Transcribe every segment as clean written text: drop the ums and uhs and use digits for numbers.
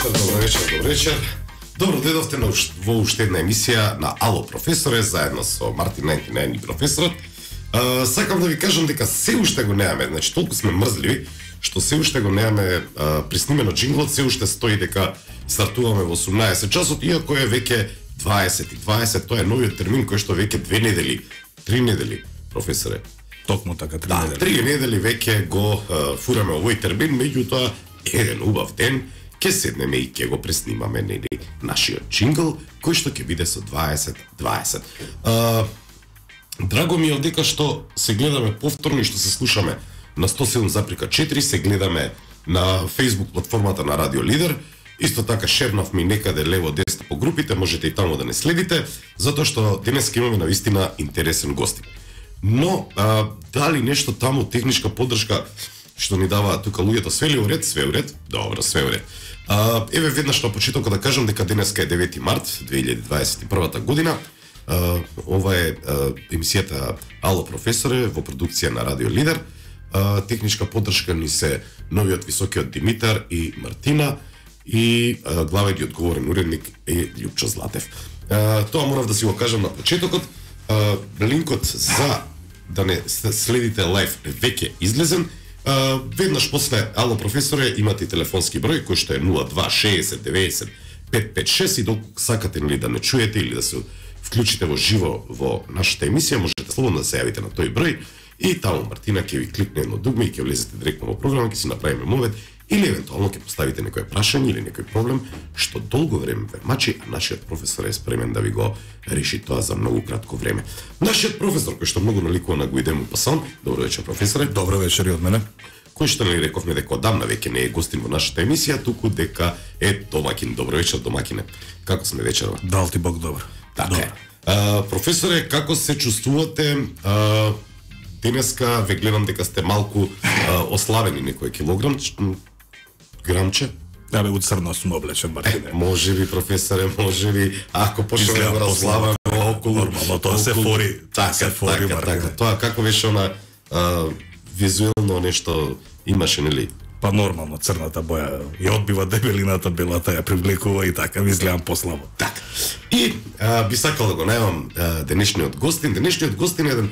вечер, добро вечер, добро вечер. Добро дојдовте во уште една емисија на Ало професоре, заедно со Мартин 99 и професорот. Сакам да ви кажам дека се уште го немаме, значи толку сме мрзливи, што се уште го немаме преснимено джинглот, се уште стои дека стартуваме во 18 часот, иако е веќе 20:20, тоа е новиот термин кој што веќе 2 недели, 3 недели, професоре. Токму така, 3 недели. 3 недели веќе го фураме овој термин, меѓутоа еден убав ден ќе седнеме и ќе го преснимаме нашиот джингл, кој што ќе биде со 20:20. Драго ми е дека што се гледаме повторно и што се слушаме на 107,4, се гледаме на Facebook платформата на Радио Лидер. Исто така шернавме некаде лево десно по групите, можете и таму да не следите, затоа што денес ќе имаме навистина интересен гостин. Но дали нешто таму техничка поддршка што ни дава тука луѓето, све ли уред? Све уред? Добро, све уред. Еве веднаш на почетокот да кажам дека денеска е 9 март 2021 година. Ова е емисијата Ало професоре во продукција на Радио Лидер. Техничка поддршка ни се новиот високиот Димитар и Мартина и главен и одговорен уредник е Лјупчо Златев. Тоа морав да си го кажам на почетокот. Линкот за да не следите лайв веќе излезен. Веднаш после Ало професоре имате и телефонски број кој што е 02 60 90 556 и доколку сакате ли да не чуете или да се вклучите во живо во нашата емисија, можете слободно да се јавите на тој број и таму Мартина ќе ви кликне едно дугме и ќе влезете директно во програма, ќе си направиме мовет или евентуално ќе поставите некој прашање или некој проблем што долго време ве мачи, а нашиот професор е спремен да ви го реши тоа за многу кратко време. Нашиот професор кој што многу наликува на Гуидему Пасан, добро вечер професоре. Добро вечер и од мене. Кој што не рековме дека одамна веќе не е гостин во нашата емисија, туку дека е домакин. Добро вечер домакине. Како сме вечерва? Дал ти Бог добро. Така е. Професоре, како се чувствувате? Денеска ве гледам дека сте малку ослабени некој килограм, грамче. Абе, у црно сум облечен, Мартине. Може би, професоре, може би, ако почнеме да го разглаваме околу... Нормално, тоа се фори. Така. Тоа како беше она визуелно нешто имаше, нели? Па нормално, црната боја ја одбива дебелината, белата ја привлекува и така, ми изгледам послабо. Така. И би сакал да го најавам денешниот гостин. Денешниот гостин е еден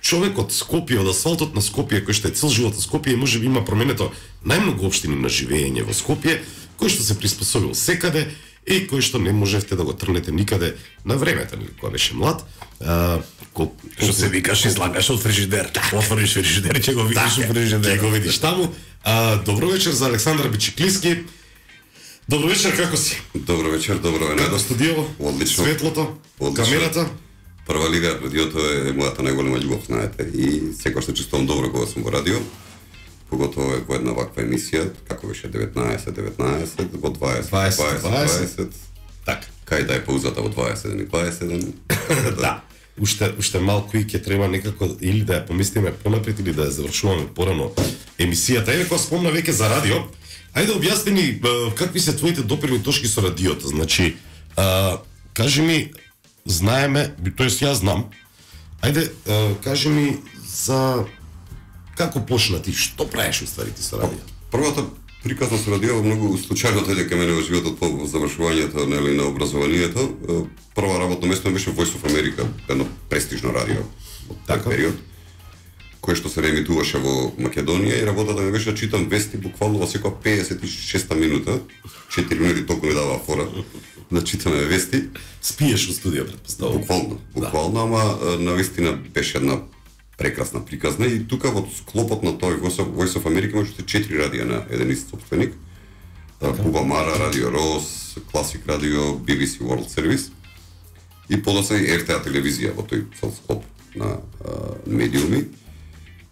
човек од Скопје, од асфалтот на Скопје, кој што е цел живот во Скопје и можеби има променето најмногу општини на живење во Скопје, кој што се приспособил секаде и кој што не можевте да го трнете никаде на времето, кога беше млад. Што се викаш, излагаш од фрижидер. Отвориш фрижидер и ќе го видиш од фрижидер. Ќе го видиш таму. Добро вечер за Александар Бичиклиски. Добро вечер, како си? Добро вечер, добро е најдо. Студио, Одлично. светлото, Одлично. камерата. Прва лига, радиото е мојата најголема љубов, знаете. И секогаш се чувствувам добро кога сум во радио. Поготово е во една ваква емисија, како беше 19:19, во 20:20. Така. Кај да е паузата во 21:21. Да. Уште малку и ќе треба некако или да ја помислиме понапред или да ја завршуваме порано емисијата. Еве кога спомна веќе за радио, ајде објасни ни какви се твоите допирни точки со радиото. Значи, кажи ми, знаеме, тоест јас знам. Ајде, кажи ми за како почна ти, што правиш уствари ти со радио? Првата приказна со радио многу случајно дека мене во животот по завршувањето нели на образованието. Прва работно место беше Voice of America, едно престижно радио од Така. период, кој што се реемитуваше во Македонија и работата ми беше да читам вести буквално во секоја 56-та минута. 4 минути толку ми дава фора да читаме вести. Спиеш во студио, претпоставувам. Буквално, ама навистина беше една прекрасна приказна и тука во склопот на тој Voice of America имаше 4 радија на еден ист сопственик. Пуба Мара, Радио Рос, Класик Радио, BBC World Service и подоцна и РТА телевизија во тој цел склоп на медиуми.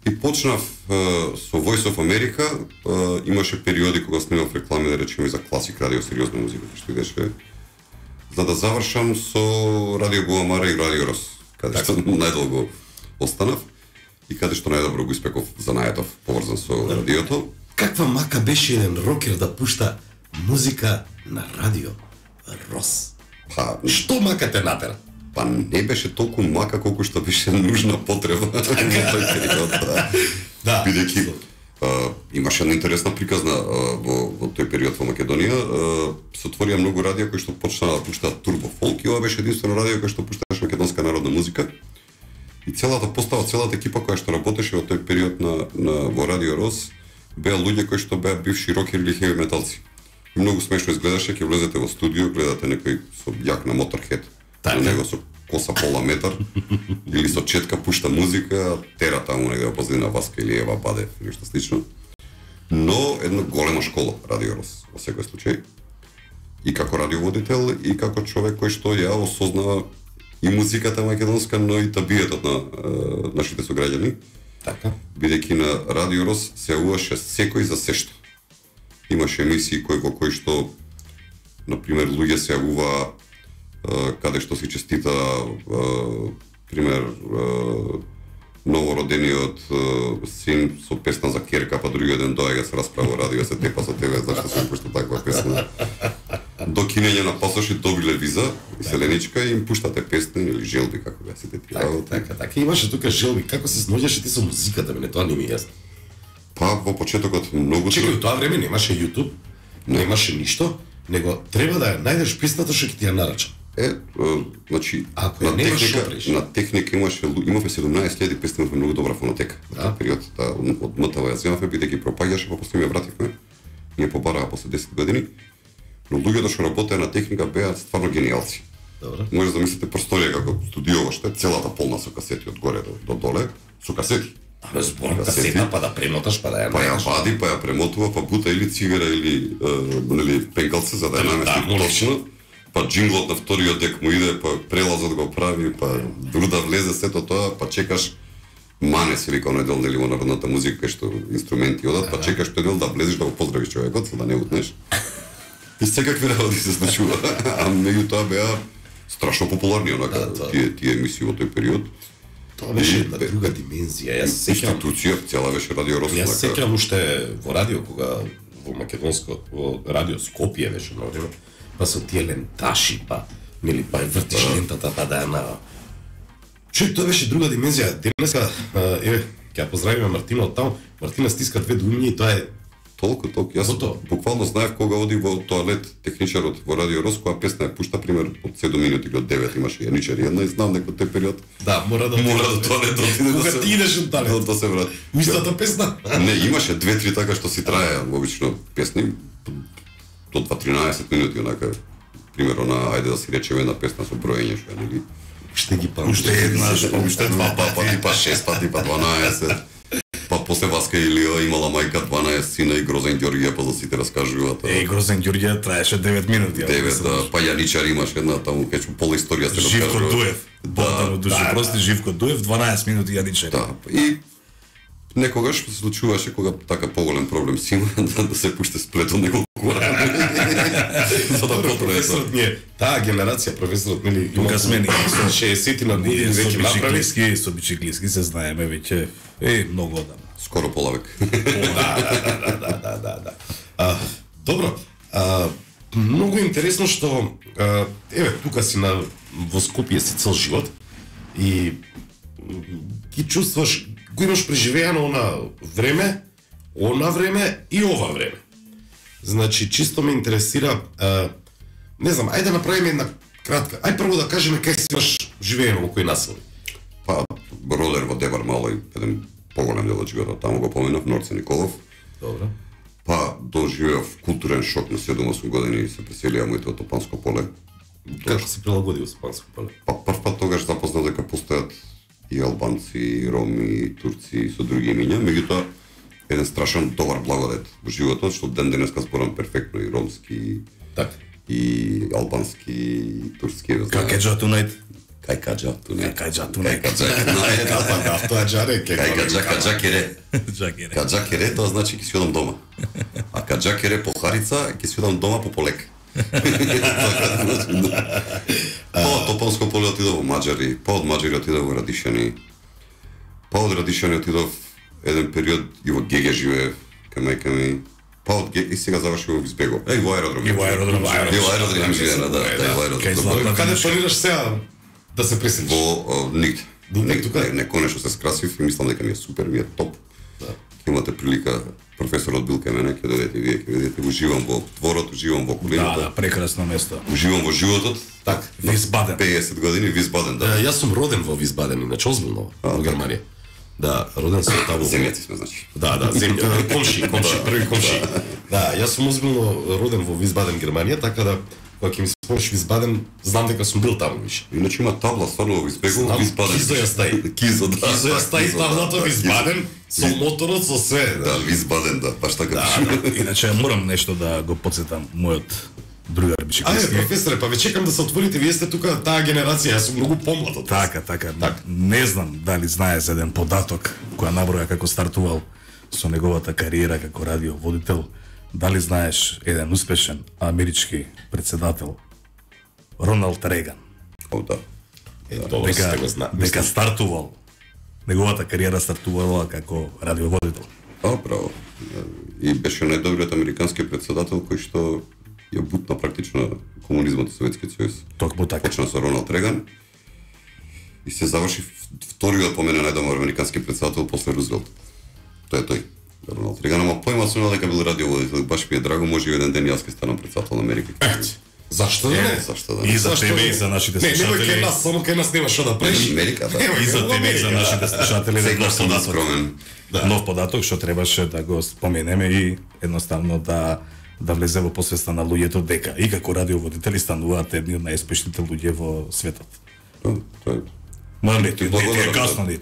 И почнав со Voice of America, имаше периоди кога снимав реклами, да речеме, за Класик Радио, сериозна музика, што идеше, за да завршам со Радио Буамара и Радио Рос, каде што најдолго останав и каде што најдобро го испеков занајатов поврзан со радиото. Каква мака беше еден рокер да пушта музика на Радио Рос? Па, Што мака те натера? па не беше толку мака колку што беше нужна потреба. Да. Бидејќи Имаше една интересна приказна во тој период во Македонија. Се отворија многу радија кои што почнаа да пуштаат турбо фолк и ова беше единствено радио кој што пушташе македонска народна музика. И целата постава, целата екипа која што работеше во тој период во Радио Рос беа луѓе кои што беа бивши рокери или хеви металци. И многу смешно изгледаше, ќе влезете во студио, гледате некој со јак на Моторхед, на него со коса пола метар, или со четка пушта музика, тера таму негде во позадина Васка или Ева Баде, нешто слично. Но една голема школа Радио Рос во секој случај. И како радиоводител, и како човек кој што ја осознава и музиката македонска, но и табиетот на нашите сограѓани. Така. Бидејќи на Радио Рос се јавуваше секој за сешто. Имаше емисии во кои што, например, луѓе се јавува каде што си честита, пример, новородениот син со песна за керка, па другиот ден доаѓа се расправа во радио, се тепа со тебе, зашто се пушта таква песна. До кинење на пасоши добиле виза, иселеничка и им пуштате песни или желби, како беа сите тие работи. Така. Имаше тука желби. Како се сноѓаше ти со музиката, мене тоа не ми е јасно. Па во почетокот многу. Чекај, тоа време немаше YouTube, немаше ништо, него треба да ја најдеш песната што ќе ти ја нарача. Значи, на техника имаве 17.000 песни, имавме многу добра фонотека во тој период. Од МТВ ја земавме, бидејќи пропаѓаше, па после ми ја вративме. Ние побараа после 10 години. Но луѓето што работеа на техника беа стварно гениалци. Добро. Може да мислите просторија како студиово што е целата полна со касети од горе до доле, со касети. Абе, збор касета, па да премоташ, па да ја најдеш. Па ја вади, па ја премотува, па бута или цигара или пенкалце за да ја намести точно. Па джинглот на вториот дек му иде, па прелазот го прави, па да влезе сето тоа, па чекаш мане се вика оној дел нели во народната музика што инструменти одат, па чекаш тој дел да влезеш да го поздравиш човекот, за да не утнеш. И секакви работи се случува. А меѓутоа беа страшно популарни онака тие емисии во тој период. Тоа беше една друга димензија. Јас сеќавам институција, цела беше Радио Рос. Јас сеќавам уште во радио кога во македонско во радио Скопје беше на време. Па со тие ленташи, па нели па вртиш лентата па да на. Човек, тоа беше друга димензија. Денеска ќе ја поздравиме Мартина од таму. Мартина стиска две думи и тоа е толку. Јас буквално знаев кога оди во тоалет техничарот во Радио Рос, која песна ја пушта пример од 7 минути или од 9 имаше јаничари една и знам дека тој период. Да, мора до тоалет кога ти идеш од тоалет. Да се врати. Истата песна? Не, имаше 2-3 така што си траеа обично песни до 13 минути онака. Примерно на ајде да си речеме една песна со броење што нели. Уште ги памтам. Уште еднаш, уште два пати, па 6 пати, па 12. Па после Васка Илија имала мајка 12 сина и Грозен Ѓорѓија, па за сите раскажуваат. Грозен Ѓорѓија траеше 9 минути. 9, да, па Јаничар имаше една таму кај пола историја се раскажува. Живко Дуев. Да, душе прости Живко Дуев 12 минути Јаничар. Да, и некогаш се случуваше кога така поголем проблем си има да се пуште сплетот неколку години. За да професорот ни е таа генерација, професорот нели тука сме ни 60-ти на години веќе направи со бициклиски се знаеме веќе многу одамна. Скоро пола век. Да. Добро. Многу интересно што еве тука си во Скопје си цел живот и ги чувствуваш, го имаш преживеано она време и ова време. Значи, чисто ме интересира, не знам, ајде да направиме една кратка. Ај прво да кажеме кај си имаш живеено во кој насел. Па, роден во Дебар Малој, еден поголем дел од животот таму го поменав, Норце Николов. Добро. Па, доживеав културен шок на 7-8 години и се преселија моето од Топанско поле. Како се прилагоди во Топанско поле? Па, прв пат тогаш запознав дека постојат и албанци, и роми, и турци, и со други имиња, меѓутоа еден страшен добар благодет во животот, што ден денеска зборам перфектно и ромски, и албански, и турски. Какеджа тунајт? Кајкаджа тунајт. Кајкаджа тунајт. Кајкаджа кере. Каджа кере, тоа значи ќе си одам дома. А каджа кере по Харица, ќе си одам дома по полек. Па од Топанско поле отидов во Маđари, па од Маđари отидов во Радишани, па од Радишани отидов еден период и во Геге живеев, кај мајка ми, па од Геге и сега завршив во Избего. И во аеродром. И во аеродром живеев, да, и во аеродром. Каде планираш сега да се преселиш? Во нигде. Не, конечно се скрасив и мислам дека ми е супер, ми е топ. имате прилика, професорот бил кај мене, ќе дојдете и вие ќе видите, уживам во дворот, уживам во околината. Да, прекрасно место. Уживам во животот. Так, Висбаден. 50 години Висбаден, да. Јас сум роден во Висбаден, иначе озбилно, во Германија. Да, роден сум таму. Земјаци сме, значи. Да, комши, први комши. Да, јас сум озбилно роден во Висбаден, Германија, така да кога ќе ми спомниш Висбаден, знам дека сум бил таму више. Иначе има табла стварно во Висбегу, Висбаден. Кизо ја стаи. Кизо, да. Кизо ја стаи таблата Висбаден, со моторот, со све. Да, Висбаден, да, баш така пише. Иначе морам нешто да го подсетам мојот другар бичиклиски. Професоре, па ве чекам да се отворите, вие сте тука таа генерација, јас сум многу помлад од вас. Така. Не знам дали знае за еден податок која наброја како стартувал со неговата кариера како радиоводител. Дали знаеш еден успешен амерички председател Роналд Реган? О, да. Добро сте го знаат. Дека стартувал, неговата кариера стартувала како радиоводител. Право. И беше најдобриот американски председател кој што ја бутна практично комунизмот и Советскиот сојуз. Токму така. Почна со Роналд Реган и се заврши вториот по мене најдобар американски председател после Рузвелт. Тоа е тој. Роналд Реган, ама појма сум дека бил радиоводител, баш ми е драго, може и еден ден јас ќе станам председател на Америка. Зашто да не? Зашто да И не? за тебе и за нашите слушатели. Не, немој кај нас, само кај нас нема што да правиш. Америка, да. И за тебе и за нашите слушатели да Секој сум податок. скромен. Нов податок што требаше да го споменеме и едноставно да влезе во посвеста на луѓето дека и како радиоводители стануваат едни од најуспешните луѓе во светот. Тоа е. Ма не ти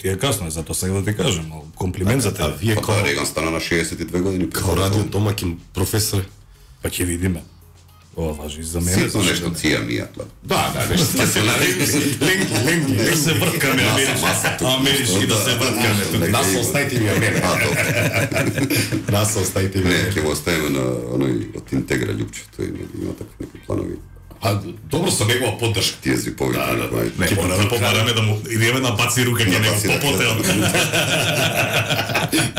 е касно, затоа сега да ти кажем, комплимент за А тебе. вие Па као тоа Реган стана на 62 години. радио домаќин професоре. Па ќе видиме. Ова важи и за мене. Ситно нешто ција ми ја. Да, нешто ќе се ленги. Да се врткаме амерички да се врткаме тука. Нас оставите ми ја мене. Нас оставите ми. Не, ќе го оставиме на оној од Интегра Љупче, тој има такви некои планови. А добро со негова поддршка. Тие зиповите. Не, мора да побараме да му идеме на баци рука ќе него попотел.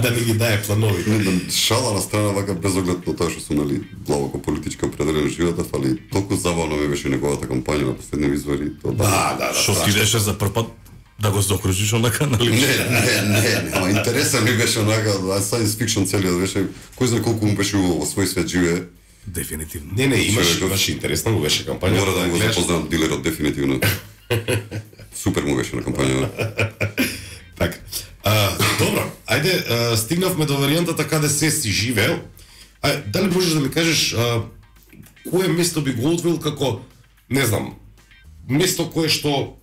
Да не ги дае планови. Шала на страна вака без оглед на тоа што сум длабоко политички определен животов, али толку забавно ми беше неговата кампања на последни избори. Да. Што стидеше за прв пат да го закружиш онака, нали? Не, ама интересен ми беше онака, science fiction целиот беше, кој знае колку му беше во свој свет живее. Дефинитивно. Не, имаш интересна му беше кампања. Мора да го запознам дилерот дефинитивно. Супер му беше на кампања. Така. Добро, ајде, стигнавме до варијантата каде се си живеел. Дали можеш да ми кажеш кое место би го одвил како, не знам, место кое што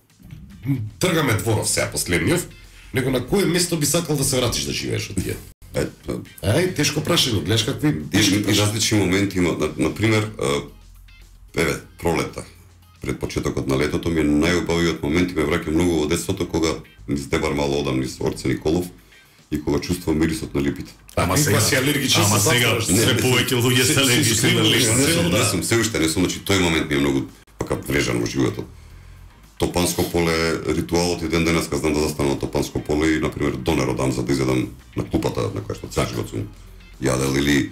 тргаме дворов сега последниот, него на кое место би сакал да се вратиш да живееш од тие? Тешко прашање, гледаш какви И различни моменти има, например, пролета. Пред почетокот на летото ми е најубавиот момент и ме враќа многу во детството кога низ Дебар мало одам низ Орце Николов и кога чувствувам мирисот на липите. Ама сега си алергичен ама со сега заствараш. се повеќе луѓе се алергични на липите. Не сум, се уште не сум, значи тој момент ми е многу пака врежан во животот. Топанско поле, ритуалот и ден денеска знам да застанам на Топанско поле и, например, донер одам за да изедам на клупата на која што цеш год сум јадел или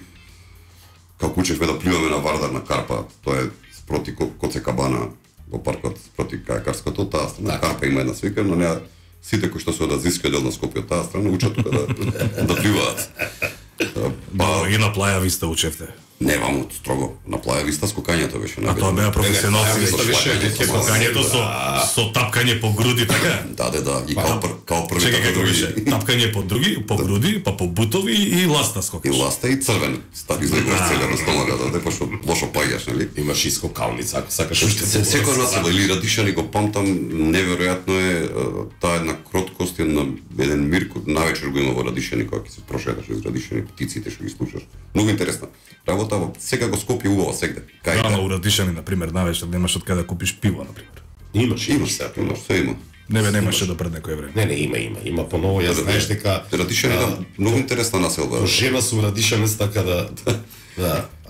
како учевме да пливаме на Вардар на Карпа, тоа е спроти Коце Кабана во паркот спроти Кајакарското, таа страна Карпа има една свика, но неа сите кои што се од азискиот дел на Скопје, таа страна учат тука да пливаат. И на Плаја Виста учевте. Не, ваму строго на Плаја Виста скокањето беше А тоа беа професионалци. Скокањето со тапкање по груди, така? Да, и као први Чекај како беше? Тапкање по груди, па по бутови и ласта и скокаш. ласта и црвен. Стари излегуваш целиот на стомагата, да пошто лошо паѓаш, нели? Имаш и скокалница, ако сакаш уште Секој насело или Радишани го памтам, неверојатно е таа една кроткост, еден мир кој навечер го има во Радишани кога ќе се прошеташ из Радишани, птиците што ги слушаш. Многу интересно. Работа во секако Скопје убава сегде. Да, ама у Радишани, например, навечер немаш од каде да купиш пиво, например. Имаш сега. Се има. Немаше до пред некој време. Не, има поново, ја знаеш дека Радишани е многу интересна населба. жена сум Радишанец, така да.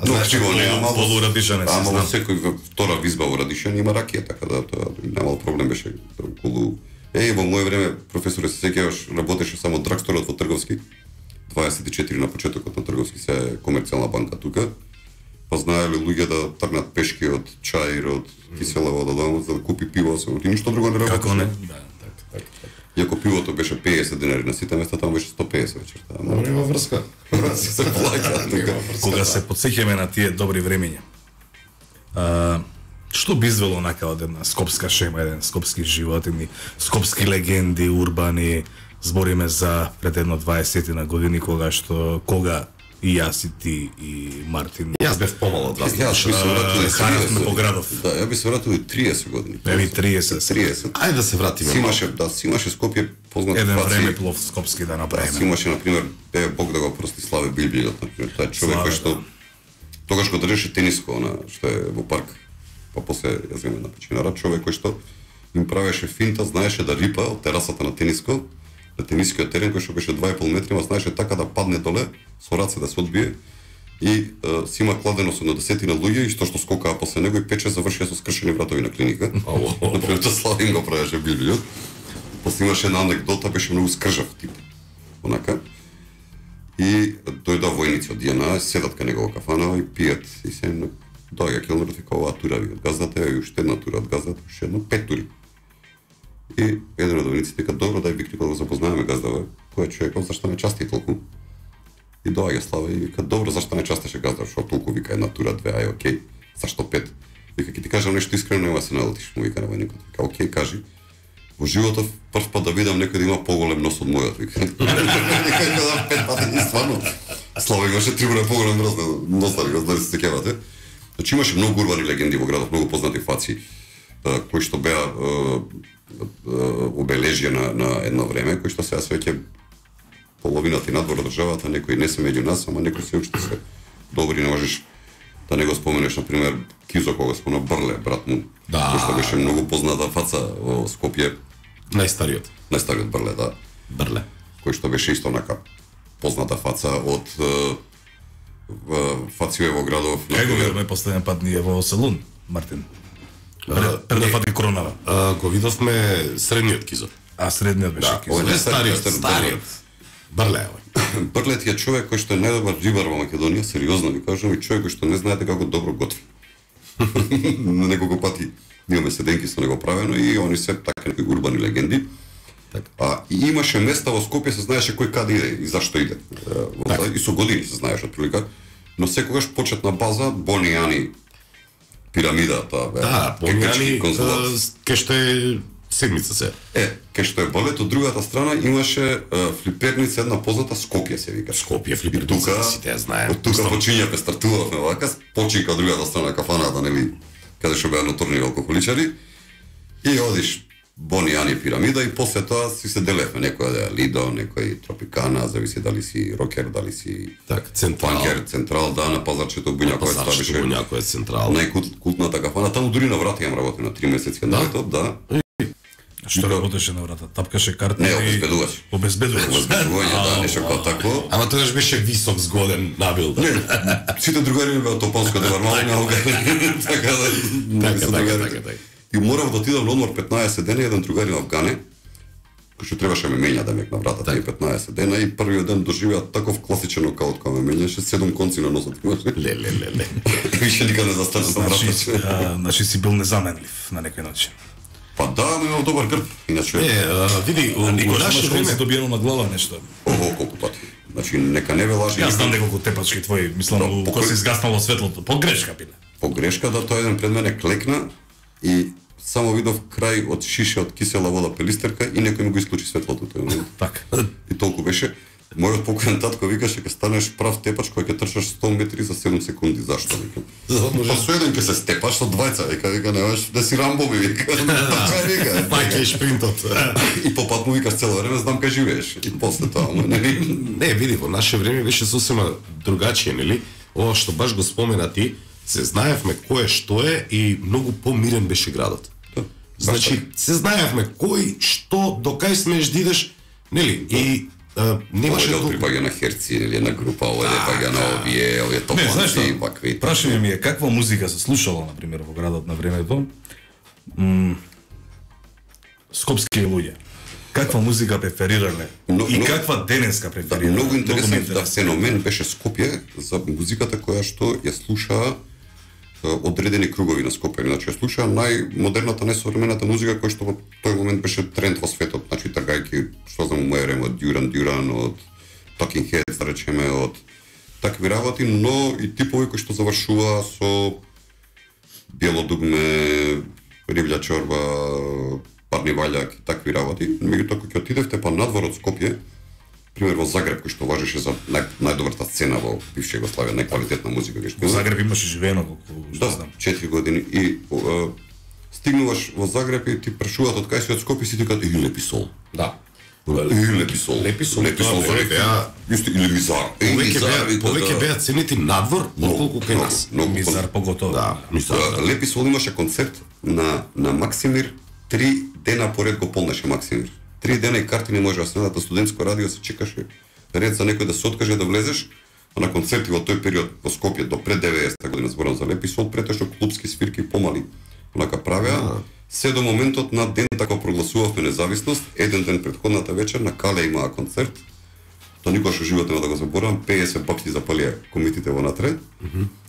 Но пиво нема, Полу Радишанец. ама во секој втора визба во Радишани има ракија, така да тоа немал проблем беше околу. Во моје време професоре се сеќаваш, работеше само драгсторот во Трговски. 24 на почетокот на Трговски се е комерцијална банка тука. Па знаеле луѓе да тргнат пешки од чаир, од кисела вода дома за да купи пиво, и ништо друго не работеше. Како не? Так. Иако пивото беше 50 денари на сите места, таму беше 150 вечерта. Но нема врска. Си се плаќа. Кога се потсеќаме на тие добри времиња. Што би извело онака од една скопска шема, еден скопски животини, скопски легенди, урбани, збориме за пред едно 20 на години кога и јас и ти и Мартин. Јас бев помал од вас. Јас би се вратил харавме по градов. Да, ја би се вратил 30 години. Еви 30. 30. Ајде да се вратиме. Си имаше Скопје познати Еден фаци. време плов скопски да Си направиме. имаше, например, Бог да го прости, Славе Билбилјот, например, тај човек кој што тогаш го држеше тениско, што е во парк, па после јас имам една печенара, човек кој што им правеше финта, знаеше да рипа од терасата на тенискиот терен кој што беше 2,5 метри, ма знаеше така да падне доле, со раце да се одбие и си има кладено со на десетина луѓе и што скокаа после него и 5-6 завршија со скршени вратови на клиника. Например, тоа Славин го правеше Билбилјот. После имаше една анекдота, беше многу скржав тип. Онака. И дојда војници од ДНА, седат кај него во кафана и пијат и се доаѓа келнерот и као тура ви од газдата и уште една тура од газдата, уште едно 5 тури. И еден од војниците вика добро дај викни кога го запознаваме газдава, кој е човекот зашто не части толку. И доаѓа Слава и вика добро зашто не частеше газдава, што толку вика една тура, две, ај окей, зашто 5. Вика ќе ти кажам нешто искрено, нема се налутиш, му вика на војникот. Вика окей, кажи. Во животот прв пат да видам некој да има поголем нос од мојот, вика. Некој да 5 пати и стварно. Слава имаше 3 пати поголем нос, дали се сеќавате. Значи имаше многу урбани легенди во градот, многу познати фаци кои што беа обележија на едно време, кои што сега свеќе половината и надвор од државата, некои не се меѓу нас, ама некои се уште се добри, не можеш да не го споменеш, например, Кизо кога спомена Брле, брат му, кој што беше многу позната фаца во Скопје. Најстариот Брле, да. Брле. Кој што беше исто онака позната фаца од фације во градов. Кај го видовме последен пат ние во Селун, Мартин? Пред да фати коронава. Го видовме средниот Кизо. А средниот беше Кизо. Не стариот. Брле. Брле е човек кој што е најдобар рибар во Македонија, сериозно ви кажам, и човек кој што не знаете како добро готви. Неколку пати имаме седенки со него правено и они се така некои урбани легенди. И имаше места во Скопје се знаеше кој каде иде и зашто иде. И со години се знаеше отприлика, но секогаш почетна база Бонијани пирамидата бе. Да, Бонијани кај што е седмица се. Кај што е балет, од другата страна имаше флиперница, една позната Скопје се вика. Скопје флиперница, сите ја знаеме. Од тука почињавме, стартувавме вака, починка од другата страна кафаната, нели, каде што беа ноторни алкохоличари. И одиш Бонијани пирамида и после тоа си се делевме, некој е Лидо, некој Тропикана, зависи дали си рокер, дали си панкер, централ, да, на пазарчето Буњаковец, тоа беше Буњаковец централ. Најкултната кафана, таму дури на врата јам работи на 3 месеци на летот, да. Што работеше на врата? Тапкаше карта и обезбедуваш. Обезбедување, да, нешто како тако. Ама тогаш беше висок, згоден, набил. Не, сите другари беа топонска девармална наука. Така. И морав да отидам на одмор 15 дена, еден другар имав Гане, кој што требаше ме мења да мек на вратата и 15 дена и првиот ден доживеа таков класичен нокаут кога ме мењаше, 7 конци на носот имаше. Ле. Више никад не застана на вратата. Значи си бил незаменлив на некој начин. Па да, ме имав добар грб, иначе. Види, у наше време добиено на глава нешто. Колку пати. Значи нека не ве лажи. Јас знам неколку тепачки твои, мислам, кога се изгаснало светлото, по грешка биле. По грешка, да, тој еден пред мене клекна и само видов крај од шише од кисела вода пелистерка и некој ми го исклучи светлото тој момент. Така. И толку беше. Мојот покоен татко викаше ќе станеш прав тепач кој ќе трчаш 100 метри за 7 секунди. Зашто вика? Па со еден ќе се степаш, со двајца вика немаш да си Рамбо ми вика. Така вика. Паќе шпринтот. И по пат му викаш цело време знам кај живееш. И после тоа, не, види, во наше време беше сосема другачие, нели? Ова што баш го спомена ти, се знаевме кој е што е и многу помирен беше градот. Значи, се знаевме кој, што, до кај смееш да идеш, нели? И немаше да припаѓа на Херци или на група, ова е паѓа на овие топанци, вакви. Прашање ми е каква музика се слушала на пример во градот на времето? Скопски луѓе. Каква музика преферирале? И каква денеска преферирале? Многу интересен феномен беше Скопје за музиката која што ја слушаа одредени кругови на Скопје. Значи, ја слушаа најмодерната, најсовремената музика која што во тој момент беше тренд во светот. Значи, тагајки, што знам, Моерем, од Дюран, од Talking Heads, да речеме, од такви работи, но и типови кои што завршуваа со Бело дугме, Ривља чорба, Парни ваљак и такви работи. Меѓутоа, кога ќе отидевте па надвор од Скопје, пример во Загреб, кој што важеше за најдобрата сцена во бивша Југославија, најквалитетна музика кој што Во Загреб имаше живеено колку да, знам 4 години и стигнуваш во Загреб и ти прашуваат од кај си од Скопје, си ти кажат Лепи сол. Да. Лепи сол. Лепи сол. Исто или Мизар. Повеќе беа цените надвор отколку кај нас. Мизар поготово. Да, Мизар. Лепи сол имаше концерт на Максимир, 3 дена поред го полнеше Максимир. 3 дена и карти не можеа снедат, на студентско радио се чекаше ред за некој да се откаже да влезеш, а на концерти во тој период во Скопје до пред 90-та година, зборам за Лепи сол, претежно клубски свирки помали онака правеа, се до моментот на ден така прогласувавме независност, еден ден претходната вечер на Кале имаа концерт, тоа никогаш во живот нема да го заборавам, 50 бакти запалија комитите внатре,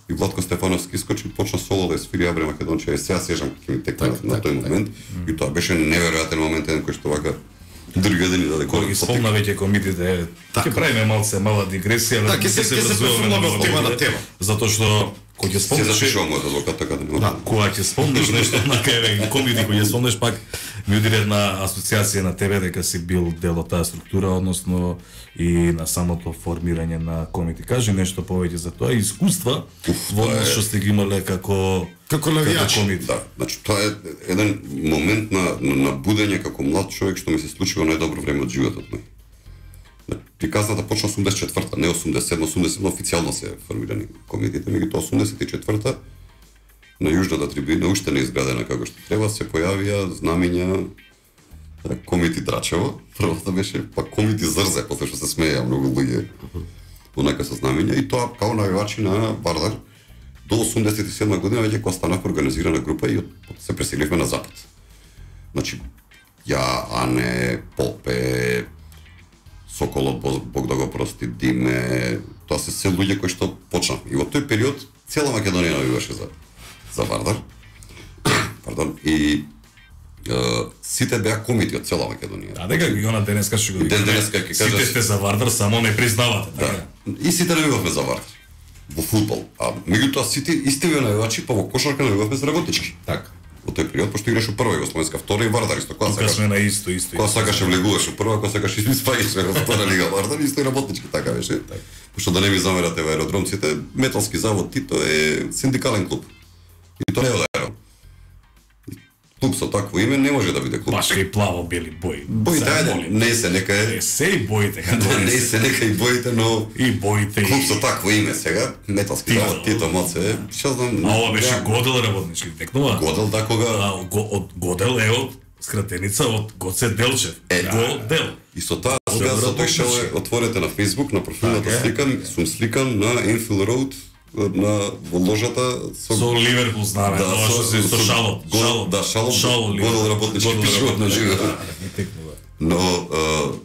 и Владко Стефановски искочи, почна соло да свири Абре Македонче, сега сежам ќе ми текна на тој момент, и тоа беше неверојатен момент, еден кој што вака дргадени да Кога ги спомна веќе комитите, ќе правиме мала дигресија, да ќе се префрламе од тема на тема. Затоа што кога ќе спомнеш, се запишувам мојот адвокат така да нема. Кога ќе спомнеш нешто на кај комити, кога ќе спомнеш пак ми уди една асоциација на тебе дека си бил дел од таа структура, односно и на самото формирање на комити. Кажи нешто повеќе за тоа, искуства во што сте ги имале како навијачи. Да, значи тоа е еден момент на будење како млад човек што ми се случи во најдобро време од животот ми. Приказната почна 84-та, не 87-87 официјално се формирани комитите, меѓутоа 84-та на јужната трибина, уште не изградена како што треба, се појавија знамиња комити Драчево. Првото беше па комити Зрзе, после што се смеја многу луѓе онака со знамиња, и тоа као навивачи на Вардар до 87 година веќе кога станав организирана група и се преселивме на запад. Значи, ја, Ане, Попе, Соколот, Бог да го прости, Диме, тоа се луѓе кои што почна. И во тој период цела Македонија навиваше за Вардар. Пардон, и сите беа комити од цела Македонија. Да, дека ги она денеска што го денеска ќе кажеш сите сте за Вардар, само не признавате, така. Да. И сите навивавме за Вардар во фудбал. А меѓутоа сите исти навивачи па во кошарка навивавме за Работнички. Така. Во тој период пошто играше прва југословенска, втора и Вардар исто. Кога сме на исто. Кога сакаше влегуваше прва, кога сакаше испаѓаше во втора лига Вардар, исто и Работнички така беше. Пошто да не ми замерате во аеродромците, Металски завод Тито е синдикален клуб. И тоа не е од аеродром. Клуб со такво име не може да биде клуб. Баш и плаво-бели бои. Боите, ајде, не се нека е. Се и боите. Не се нека и боите, но и боите. Клуб со такво име сега, Металски завод Тито Моце, што знам. А ова беше Годел Работнички текнува. Годел да кога од Годел е од скратеница од Гоце Делчев. Годел. И со таа сега со тој што е отворете на Facebook, на профилната слика, сум сликан на Enfield Road на во ложата со Ливерпул знаме, тоа што се со Шалот. Да, Шалот. Годел Работнички пишува на живо. Но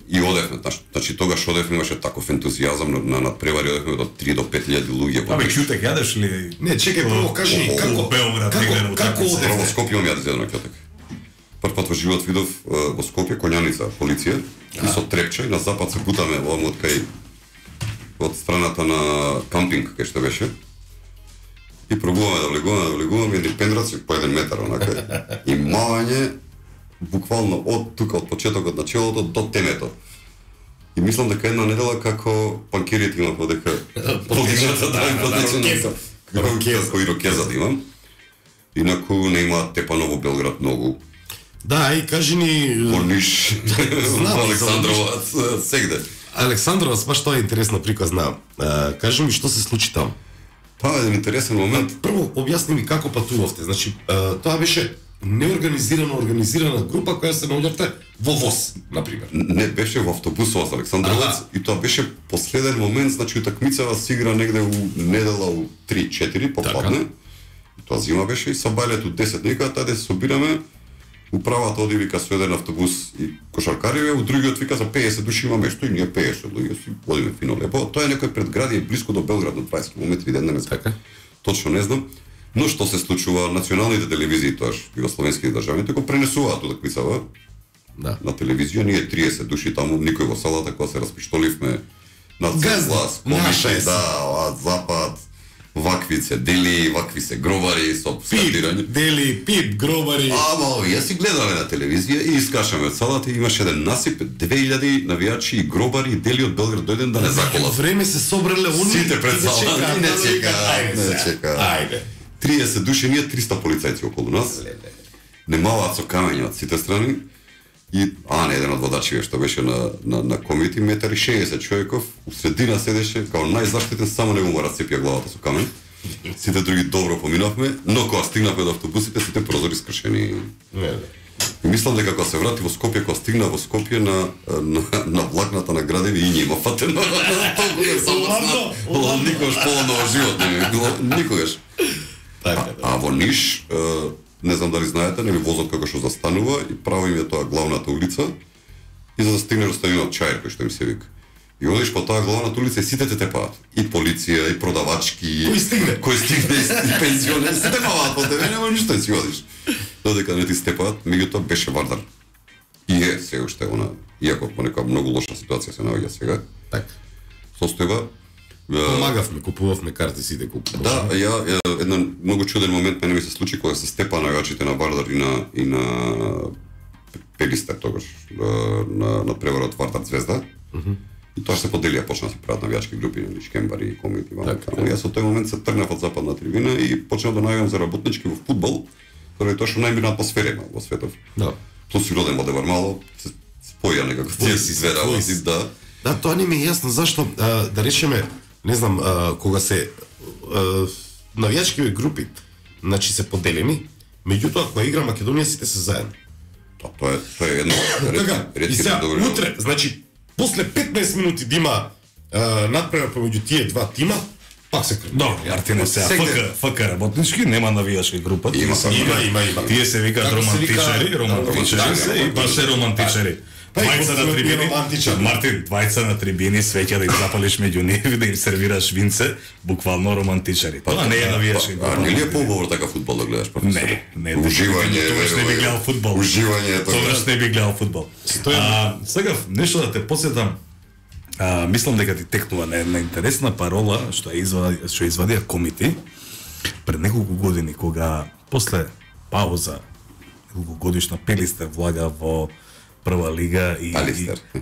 и одевме, значи тогаш одевме, имаше таков ентузијазам на надпревари, одевме од 3 до 5000 луѓе. Абе Кјутек јадеш ли? Не, чекај прво кажи како Београд како одев во Скопје јадеш едно Кјутек. Прв пат во живот видов во Скопје коњаница, полиција, и со трепча и на запад се бутаме во од кај од страната на кампинг кај што беше. И пробуваме да влегуваме едни пендраци по 1 метар онака. И мање буквално од тука од почетокот на челото до темето. И мислам дека една недела како панкерите имам дека подигната како ирокеза да имам. Инаку не имаат Тепаново Белград многу. Да, и кажи ни Ниш, Александровац, сегде. Александровац, баш тоа е интересна приказна. Кажи ми што се случи таму. Тоа е еден интересен момент. Прво, објасни ми како патувавте. Значи, тоа беше организирана група која се наоѓавте во воз, например. Не беше во автобусот во Александровац и тоа беше последен момент, значи утакмицава се игра негде у недела у 3-4 попладне. Тоа зима беше и со бајлето 10 некоја таде се собираме. Управата оди вика со еден автобус и кошаркариве, у другиот вика за 50 души има место и ние 50 луѓе си одиме фино лепо. Тоа е некој предградие блиску до Белград на 20 км ден немец. Така. Точно не знам. Но што се случува, националните телевизии, тоаш југословенските државните, го пренесуваат утакмицава на телевизија, ние 30 души таму, никој во салата, кога се распиштоливме на цел глас, помише, запад, вакви се дели, вакви се гробари, со скандирање. Дели, пип, гробари. Ама, јас си гледале на телевизија и искашаме од салата и имаше еден насип, 2000 навијачи и гробари и дели од Белград дојден да не заколат. Време се собрале они. Сите пред салата и не чека. Ајде. 30 души, ние 300 полицајци околу нас. Немалаат со камења од сите страни. И еден од водачите што беше на комити, 1,60 м човеков, у средина седеше, као најзаштитен, само него му расцепија главата со камен. Сите други добро поминавме, но кога стигнавме до автобусите, сите прозори скршени. И мислам дека кога се врати во Скопје, кога стигна во Скопје на влакната на градеви и нема фатено. Никогаш полно во живот не ми било, никогаш. А во Ниш, не знам дали знаете, нели возот како што застанува и право им е тоа главната улица и за да стигне до стадионот Чаир, кој што им се вика. И одиш по таа главната улица и сите те тепаат. И полиција, и продавачки, кој стигне и пензионер, се тепаат по тебе, нема ништо да си одиш. Додека не ти степаат, меѓутоа беше Вардар. И е се уште она, иако по нека многу лоша ситуација се наоѓа сега. Така. Состојба. Помагавме, купувавме карти сите купувавме. Да, еден многу чуден момент мене ми се случи кога се степа навијачите на Вардар и на Пелистер тогаш на преварот Вардар Звезда. И тоа се поделија, почна да се прават навијачки групи, нели Шкембари и комити. Јас од тој момент се тргнав од западна трибина и почнав да најавам за работнички во фудбал, тоа тоа што најмирна атмосфера има во светов. Да. Тоа си роден во Девармало, се споја некако тие две работи, да. Да, тоа не ми е јасно зашто да речеме, не знам, кога се навијачки групи, значи се поделени, меѓутоа кога игра Македонија сите се заедно. Тоа е едно ретки добро. Утре, значи после 15 минути да има надпревар помеѓу тие два тима, пак се крени. Да, Артино се ФК работнички, нема навијачка група. Има. Тие се викаат романтичари се и баше романтичари. Двајца на трибини, Мартин, двајца на трибини, свеќа да им запалиш меѓу нив, да им сервираш винце, буквално романтичари. Тоа не е навијачки група. Не ли е поубаво така фудбал да гледаш, професор? Не. Уживање. Тогаш не би гледал фудбал. Уживање. Тогаш не би гледал фудбал. Сега, нешто да те посетам. Мислам дека ти текнува на една интересна парола што извадија комити пред неколку години, кога после пауза неколкугодишна Пелистер влага во прва лига и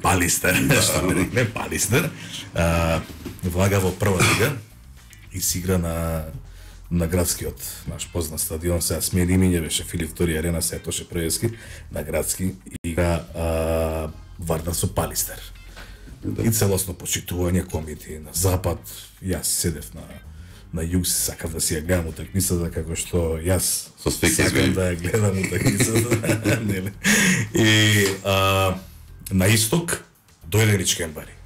Палистер, што ме рекле, Палистер, влага во прва лига и си игра на градскиот наш познат стадион, сега смени имиње беше Филип Втори арена, сега Тоше Проевски, на градски игра Вардар со Палистер. И целосно почитување комити на запад, јас седев на југ, сакав да си ја гледам утакмицата како што јас сакам да ја гледам утакмицата. И на исток дојде ни Чкембари.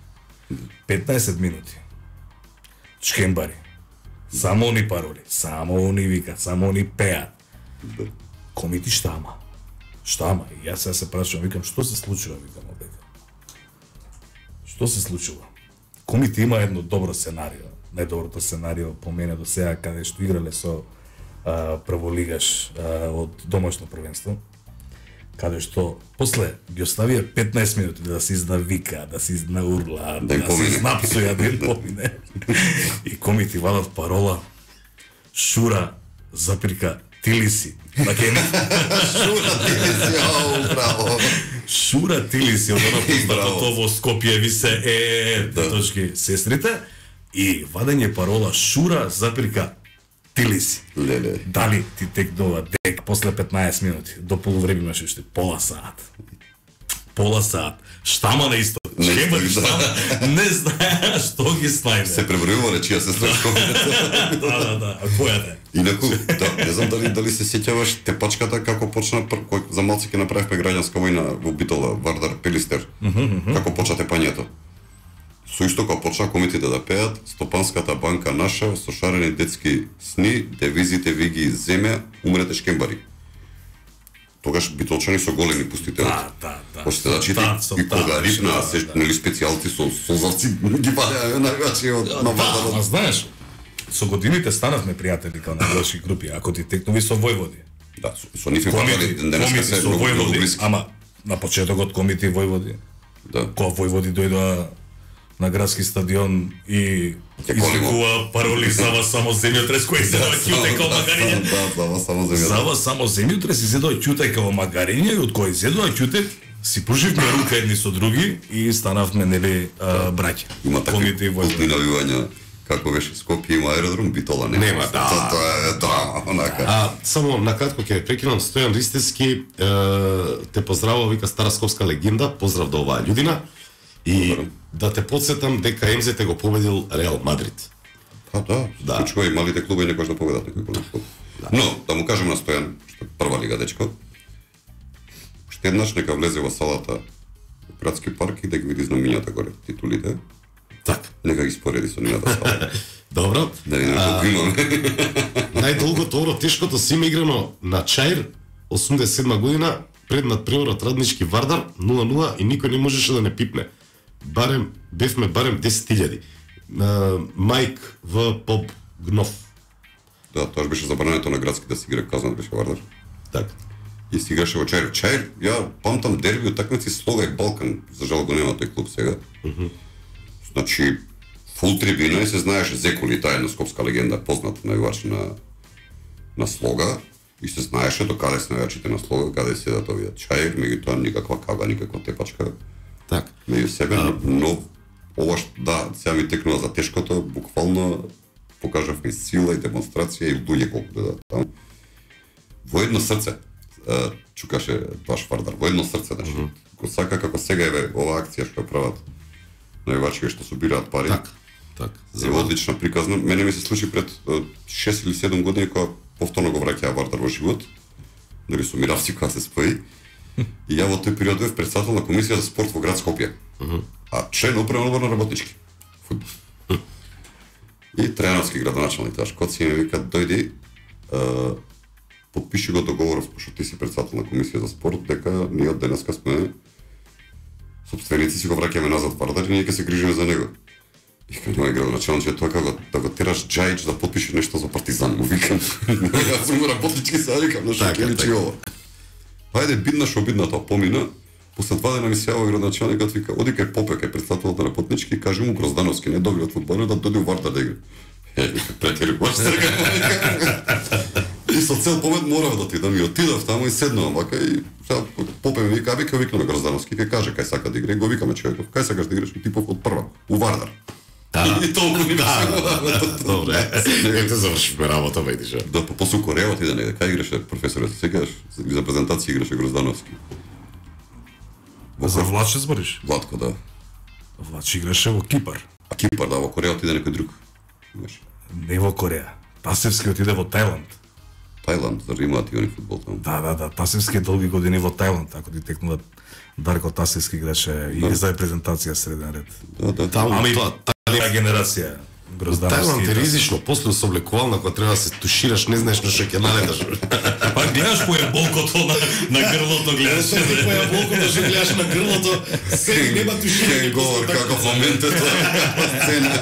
15 минути. Чкембари. Само они пароли, само они викаат, само они пеат. Комити штама. И јас сега се прашувам, викам, што се случува, викам овде. Што се случува? Комити има едно добро сценарио. Најдоброто сценарио по мене до сега, каде што играле со прволигаш од домашно првенство, каде што после ги оставија 15 минути да се изнавика, да се изнаурлаа, да се изнапсуја, да им помине. И комити вадат парола Шура запирка Тилиси. Шура Тилиси, браво. Шура Тилиси, од оно познатото во Скопје ви се точки сестрите, и вадење парола Шура запирка Тилиси. Дали ти текнува дек после 15 минути, до полувреме имаше уште пола саат. Штама на исто. Чембари штама. Не знае што ги слајде. Се пребројува речија се слушков. Да. Којата? Инаку, не знам дали се сеќаваш тепачката како почна за малци ќе направивме граѓанска војна во битола Вардар Пелистер. Како почна тепањето. Со исто кога почна комитите да пеат, Стопанската банка наша, со шарени детски сни, девизите ви ги земе, умрете Шкембари. Тогаш битолчани со големи пустите. Да. Почте да чити и кога рипна, нели специјалци со созавци ги падеа највачи од на Вардар. А знаеш, со годините станавме пријатели као навијачки групи, ако ти текнови со Војводи. Да, со нив фатали денеска се со многу Војводи, блиски. ама на почетокот комити и Војводи. Да. Кога Војводи дојдоа на градски стадион и извикува пароли за вас само земјотрес кој се ќуте као магариња. Да, за вас само земјотрес. За вас само земјотрес и зедоа ќуте као магариња и од кој зедоа ќуте си поживме рука едни со други и станавме нели браќа. Има такви Комити и култни Војводи. навивања. Како беше Скопје има аеродром, Битола нема. Нема, да. Тоа е, да, онака. Само накратко ќе прекинам, Стојан Ристевски те поздравува, вика стара скопска легенда, поздрав до оваа људина. И да те подсетам дека МЗ го победил Реал Мадрид. Па да, случува и малите клубови некојаш да победат некој голем клуб. Но, да му кажем на Стојан, што е прва лига дечко, уште еднаш нека влезе во салата во градски парк и да ги види знамињата горе, титулите. Така. Нека ги спореди со нивната сала. Добро. Да видиме колку имаме. Најдолгото оро тешкото си има играно на Чаир 87 година пред надпреварот Раднички Вардар 0-0 и никој не можеше да не пипне. Бевме барем 10.000. Мајк в Поп Гнов. Да, тоа беше забрането на градски да се игра казан беше Вардар. Така. И си играше во Чаир. Чаир, ја памтам дерби утакмици Слога и Балкан. За жал го нема тој клуб сега. Значи, фул трибина и се знаеше Зеколи, таа една скопска легенда, познат навивач на Слога. И се знаеше до каде се навивачите на Слога, каде седат овие Чаир, меѓутоа никаква кага, никаква тепачка. Так. Меѓу себе, но ова да, сега ми текнува за тешкото, буквално покажавме сила и демонстрација и луѓе колку да таму. Во едно срце, чукаше баш Вардар, во едно срце, значи. Го сака како сега еве ова акција што ја прават навивачи што собираат пари. Так. За одлична приказна. Мене ми се случи пред 6 или 7 години кога повторно го враќаа Вардар во живот. Дали со Миравски кога се спои. И ја во тој период бев председател на комисија за спорт во град Скопје. А член управен одбор на работнички фудбал. И Трајановски градоначалник таа Шкоци ми вика дојди подпиши го договоров пошто ти си председател на комисија за спорт дека ние од денеска сме собственици, си го враќаме назад Вардар и ние ќе се грижиме за него. И кај мој градоначалник тоа како да го тераш Џајич да подпише нешто за Партизан, му викам. Јас сум работнички се викам, на што ќе личи ова. Ајде бидна што бидна тоа помина. После 2 дена ми се јава градоначалникот вика оди кај Попе, кај претставителот на работнички и кажи му Гроздановски не доби од фудбалот да дојде во Вардар да игра. Претеруваш се. И со цел побед морав да отидам и отидов таму и седнувам вака и сега Попе ми вика, викнаме Гроздановски, кај каже кај сака да игра, го викаме човеков, кај сакаш да играш и типов од прва, у Вардар. И толку ни Добре. Ете завршивме работа, видиш. Да, после у Кореја отиде негде, кај играше професорот, се сеќаваш, за презентација играше Гроздановски. За Влаче збориш? Владко, да. Влаче играше во Кипар. А Кипар, да, во Кореја отиде некој друг. Не во Кореја. Тасевски отиде во Тајланд. Тајланд, зар имаат и они фудбал таму? Да. Тасевски долги години во Тајланд, ако ти текнува Дарко Тасевски играше и за презентација среден ред. Да. Таму Ами тоа таа генерација Гроздановски. Тајланд е ризично, после се облекувална кога треба да се тушираш, не знаеш на што ќе налеташ. Па гледаш кој е болкото на грлото, гледаш. Кој е болкото што гледаш на грлото, се нема туширање. Говор како во момент е тоа сцена.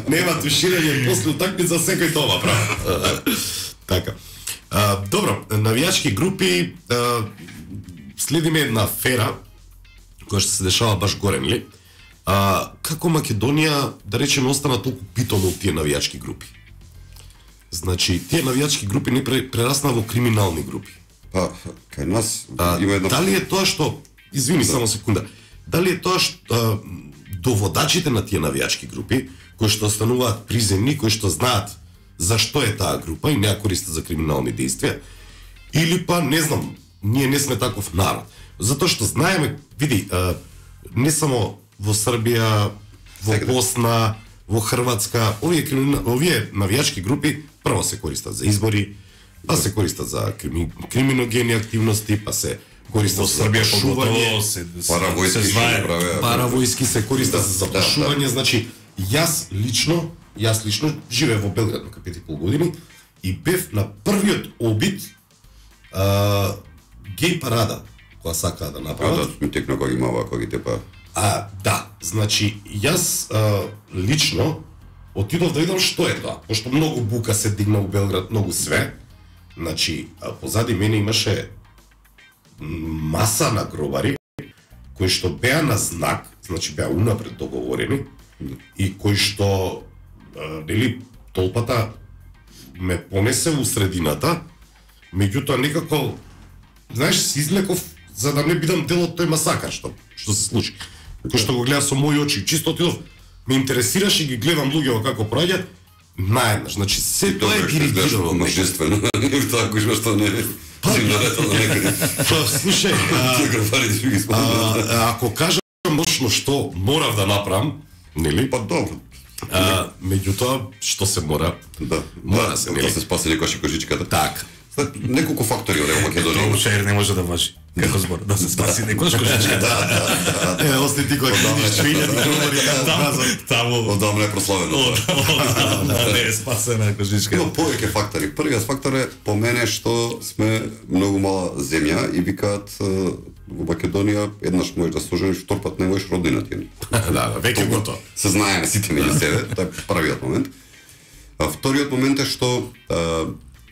Нема туширање после утакмица секој тоа прави. Така. Добро, навијачки групи, следиме една афера која што се дешава баш горе, нели? Како Македонија, да речеме, остана толку питома од тие навијачки групи? Значи, тие навијачки групи не прерасна во криминални групи. Па, кај нас има една... Дали е тоа што, извини само секунда, дали е тоа што доводачите на тие навијачки групи, кои што остануваат приземни, кои што знаат зашто е таа група и не ја користат за криминални действија, или па, не знам, ние не сме таков народ. Затоа што знаеме, види, не само во Србија, во Босна, во Хрватска, овие навијачки групи прво се користат за избори, па се користат за криминогени активности, па се користат за Србија пошување, паравојски се користат за заплашување, значи јас лично живеев во Белград на 5,5 години и бев на првиот обид геј парада која сакаа да направат. Да, ми текна кога имава, кога ги тепа. Да, значи јас лично отидов да видам што е тоа, пошто многу бука се дигна у Белград, многу све. Значи, позади мене имаше маса на гробари кои што беа на знак, значи беа унапред договорени и кои што нели толпата ме понесе у средината, меѓутоа некако знаеш, се излеков за да не бидам дел од тој масакар што се случи. Кој што го гледа со мои очи, чисто отидов, ме интересираше и ги гледам луѓето како проаѓаат, наеднаш, значи се тоа е диригирано. Мажествено, тоа кој што не сигурето на некаде. Па, слушај, ако кажам мощно што морав да направам, нели? Па добро. Меѓутоа, што се мора? Да, мора се, нели? Да се спаси некоја кожичката. Так. Неколку фактори од Македонија. Тоа шаир не може да важи. Како збор, да се спаси некоја кожичка. Ости ти кој таму одамна е прославено. Не е спасена кожичка. Има повеќе фактори. Првиот фактор е по мене што сме многу мала земја и викаат во Македонија еднаш можеш да сожениш, втор пат не можеш, родина ти. Да, веќе готово. Се знаеме сите меѓу себе, тоа е првиот момент. Вториот момент е што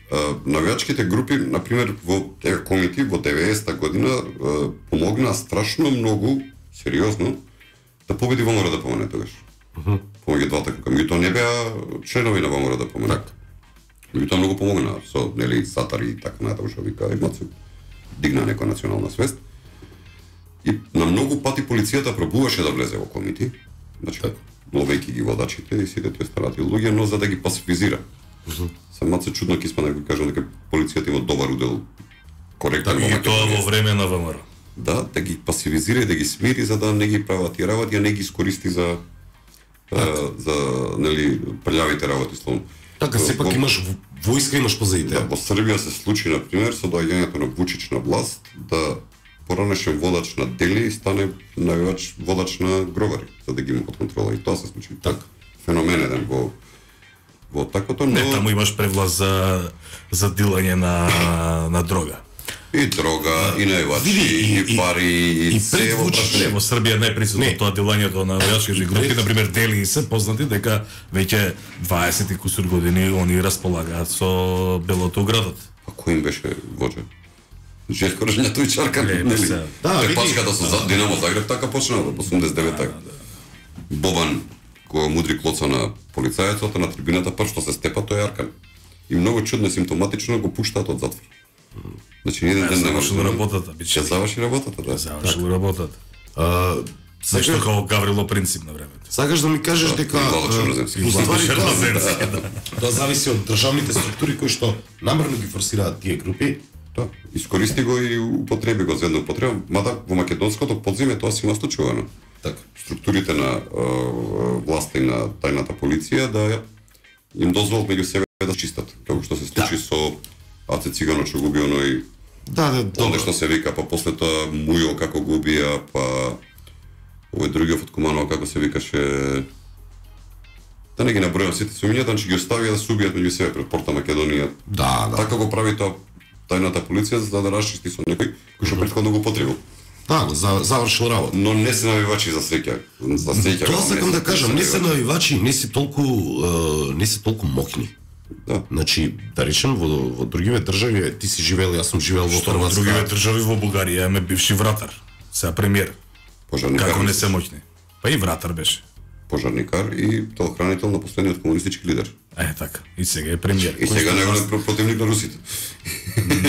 навијачките групи, например, во комити во 90-та година помогнаа страшно многу, сериозно, да победи ВМРО ДПМН тогаш. Помеѓу двата кука. Меѓутоа не беа членови на ВМРО ДПМН. Меѓутоа многу помогнаа со нели сатари и така натаму што вика, имат се дигна некоја национална свест. И на многу пати полицијата пробуваше да влезе во комити, значи ловејќи ги водачите и сите тие старати луѓе, но за да ги пасифизира. Самат се чудно ќе да ви кажам дека полицијата има добар удел коректен во Македонија. И тоа во време на ВМРО. Да, да ги пасивизира и да ги смири за да не ги прават тие работи, а не ги искористи за нели прљавите работи словно. Така сепак имаш војска, имаш позади Да, во Србија се случи на пример со доаѓањето на Вучич на власт да поранешен водач на дели стане највеќе водач на гробари, за да ги има под контрола, и тоа се случи. Така. Феномен еден во таквото, но... Не, таму имаш превласт за дилање на дрога. И дрога, и највачи, и пари, и се во Не, во Србија не е присутно тоа дилањето на навијачки групи, например Дели се познати дека веќе 20 и кусур години они располагаат со белото градот. А кој им беше воџа? Желко Ржњатовиќ Аркан, нели? Да, пачката со Динамо Загреб така почна во 89-та. Бобан кој мудри клоца на полицајецот на трибината, прв што се степа тој Аркан. И многу чудно симптоматично го пуштаат од затвор. Значи еден ден завршил работата, Ќе заврши работата, да. Завршил работата. Зашто како Гаврило Принцип на времето. Сакаш да ми кажеш дека тоа зависи од државните структури кои што намерно ги форсираат тие групи. Да, искористи го и употреби го за една употреба, мада во македонското подземје тоа си настучувано. Така. Структурите на власта и на тајната полиција да им дозволат меѓу себе да чистат, како што се случи со Аце Цигано што губи оној онде што се вика, па после тоа Мујо како го убија, па овој другиот од Куманово како се викаше, да не ги набројам сите сумиња, значи ги оставија да се убијат меѓу себе пред порта Македонија. Да. Така го прави тоа тајната полиција за да расчисти со некој кој што претходно го потребил. Да, завршил работа. Но не се навивачи за среќа. За среќа. Тоа сакам да кажам, не се навивачи, не се толку мокни. Да. Значи, да речем во другиве држави, ти си живеел, јас сум живеел во Хрватска. Во другиве држави во Бугарија имаме бивши вратар, сега премиер. Пожарникар. Како не се моќни. Па и вратар беше. Пожарникар и телохранител на последниот комунистички лидер. Така. И сега е премиер. И сега неголем противник на русите.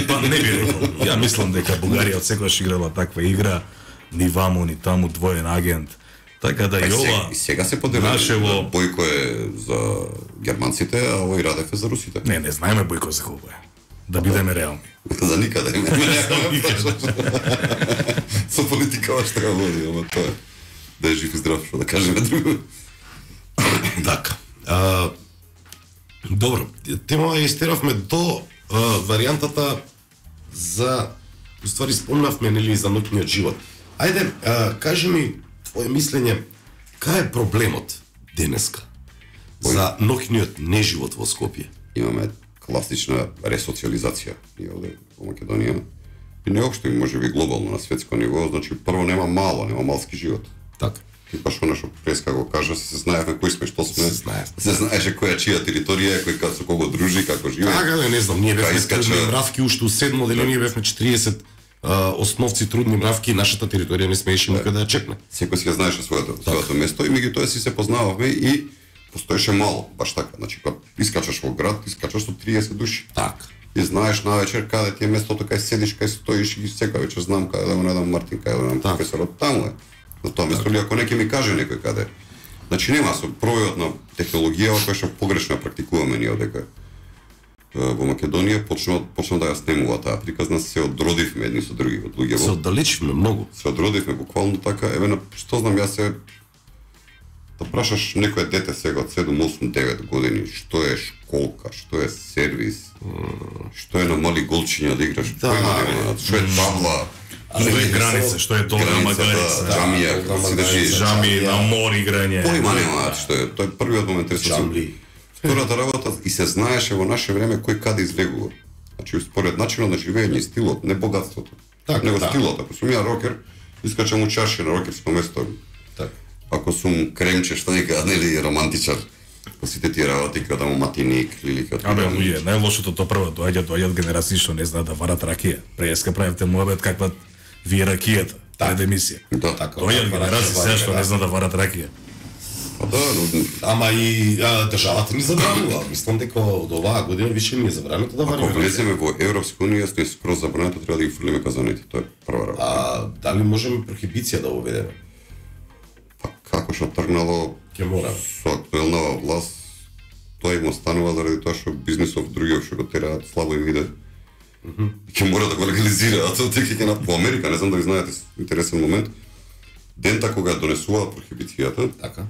Па не би рекол. Ја мислам дека Бугарија од секогаш играла таква игра, ни ваму, ни таму, двоен агент. Така да и ова... И сега се поделува. Нашево... Бојко е за германците, а овој Радев е за русите. Не знаеме Бојко за колко е. Да бидеме реални. За никаде. Со политика што го води, ама тоа е. Да е жив и здрав, што да кажеме друго. Така. Добро, тема ја истеравме до варијантата за, уствари спомнавме, нели, за ноќниот живот. Ајде, кажи ми твое мислење, кај е проблемот денеска за ноќниот неживот во Скопје? Имаме класична ресоциализација ние овде во Македонија. И не општо може би глобално на светско ниво, значи прво нема малски живот. Така. Типа што нашо преска го кажа, се знаевме кои сме, што сме. Се знаеше која чија територија, кој со кого дружи, како живее. Така, не знам, ние бевме трудни мравки уште у 7 дели, ние бевме 40 основци трудни мравки, нашата територија не смееше никаде да ја чекне. Секој си ја знаеше своето место и меѓутоа си се познававме и постоеше мало, баш така. Значи кога искачаш во град, искачаш со 30 души. Така. И знаеш на вечер каде ти е местото, кај седиш, кај стоиш и секој вечер знам каде да го најдам Мартин, каде да најдам професорот, таму е. На тоа место, или ако неќе ми каже некој каде. Значи нема со пројот на технологија која што погрешно ја практикуваме ние одека во Македонија почна да ја снемува таа приказна, се одродивме едни со други од луѓето. Се оддалечивме многу. Се одродивме буквално така, еве што знам јас се да прашаш некое дете сега од 7, 8, 9 години што е школка, што е сервис, што е на мали голчиња да играш, што е табла, што е граница, што е долна магарица, џамија, на море играње. Поима немаат што е, тоа е првиот момент ресурси. Втората работа и се знаеше во наше време кој каде излегува. Значи според начинот на живење и стилот, не богатството. Него стилот, ако сум ја рокер, искачам у чарши на рокерско место. Ако сум кремче, што вика, нели романтичар, по сите тие работи кога му матиник или како. Абе, луѓе, најлошото тоа прво доаѓаат генерации што не знаат да варат ракија. Преска правите муабет каква ви е ракијата, пред емисија. Да, така. Доаѓаат генерации сега што не знаат да варат ракија. Ама и државата ни забранува. Мислам дека од оваа година више ни е забрането да вариме. Ако влеземе во Европска унија, сме скроз забрането, треба да ги фрлиме казаните. Тоа е прва работа. Дали можеме прохибиција да уведеме? Па како што тргнало ќе мора со актуелна власт, тоа им останува заради тоа што бизнисов другиот што го тераат слабо им иде. Ќе мора да го легализираат, тоа ќе на по Америка, не знам дали знаете интересен момент. Дента кога донесува прохибицијата, така.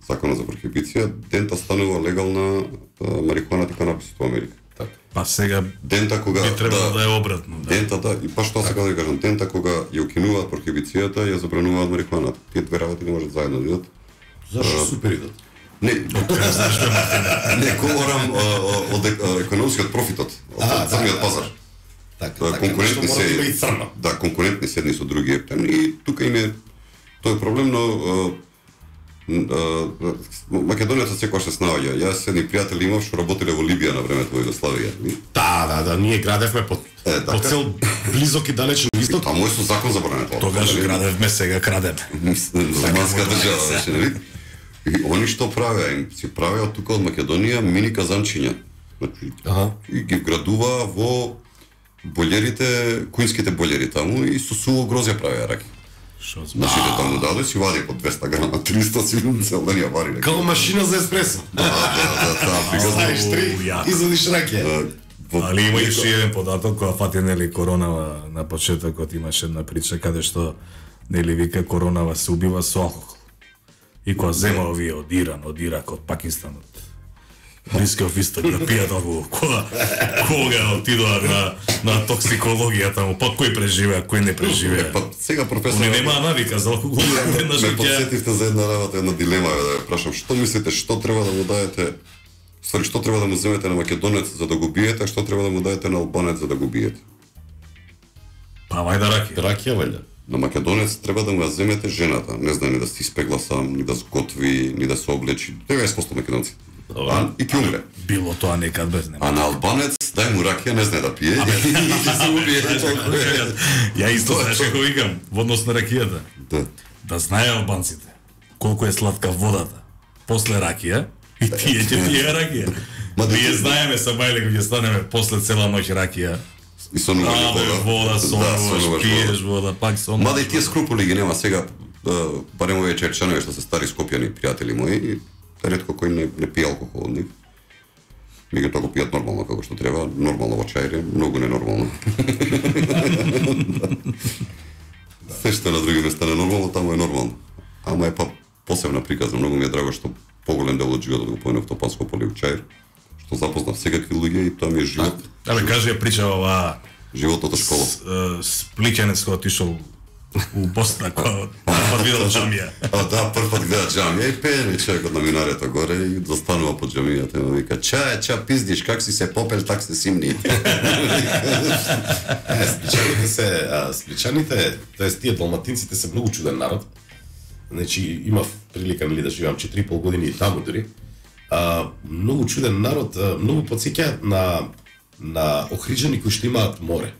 Законот за прохибиција, дента станува легална марихуаната и канабисот во Америка. Така. Па сега дента кога би требало да е обратно. Дента и па што сега да кажам, дента кога ја укинуваат прохибицијата, ја забрануваат марихуаната. Тие две работи не можат заедно да идат. Зашто супер идат? Не, не говорам од економскиот профитот, од црниот пазар. Така, конкурентни се. Да, конкурентни се едни со други. И тука им е тој проблем, но Македонијата секогаш се снаоѓа. Јас едни пријатели имав што работеле во Либија на времето во Југославија. Да, ние градевме по цел близок и далечен исток. Таму е со закон забрането. Тогаш градевме, сега крадеме. Мусулманска држава беше, нели? И они што правеа, им си правеа тука од Македонија мини казанчиња. Значи, и ги вградуваа во болерите, куинските болери таму и со суво грозје правеа раки. Значи да таму даде си вади по 200 грама, 300 си цел да ни ја вари. Као машина за еспресо. Ставиш 3, извадиш ракија. Али има и еден податок која фати нели коронава на почетокот, имаше една прича каде што нели вика коронава се убива со алкохол. И кога зема овие од Иран, од Ирак, од Пакистан, од Блискиот исток да пијат алкохол, кога отидоа на токсикологија таму, па кој преживеа, кој не преживеа. Па сега професор не немаа навика за алкохол, еднаш ме потсетивте за една работа, една дилема да ја прашам, што мислите, што треба да му дадете, што треба да му земете на македонец за да го биете, а што треба да му дадете на албанец за да го биете? Па вајда ракија. Ракија вајда. На македонец треба да му ја земете жената, не знае ни да се испегла сам, ни да сготви, ни да се облечи, 90% македонци. И ќе умре. Било тоа некад без нема. А на албанец дај му ракија, не знае да пие. И ќе се убие. Ја исто знаеш како викам, во однос на ракијата. Да знае албанците колку е сладка водата после ракија и тие ќе пие ракија. Ние знаеме са бајле кога ќе станеме после цела ноќ ракија. И сонуваш вода, сонуваш, пиеш вода, пак сонуваш. Мада и тие скрупули ги нема сега, барем овие черчанови што се стари скопјани пријатели мои, ретко кој не пие алкохол од нив. Меѓутоа го пијат нормално како што треба, нормално во чајре, многу ненормално. Се што на други места ненормално, таму е нормално. Ама е па посебна приказна, многу ми е драго што поголем дел од животот го поинав Топанско поле у Чаир, што запознав секакви луѓе и тоа ми е живот. Абе кажи ја прича ова животот од школа. Сплитјанец кој отишол у Босна, кој прв видел џамија. Да, прв пат гледа џамија и пее ми човекот на минарето горе и застанува под џамијата и му вика ча пиздиш, как си се попел, так се симни. Спличаните, тоест тие далматинците се многу чуден народ. значи имав прилика нели да живеам 4,5 години и таму дури. Многу чуден народ, многу потсеќаат на Охриджани кои што имаат море.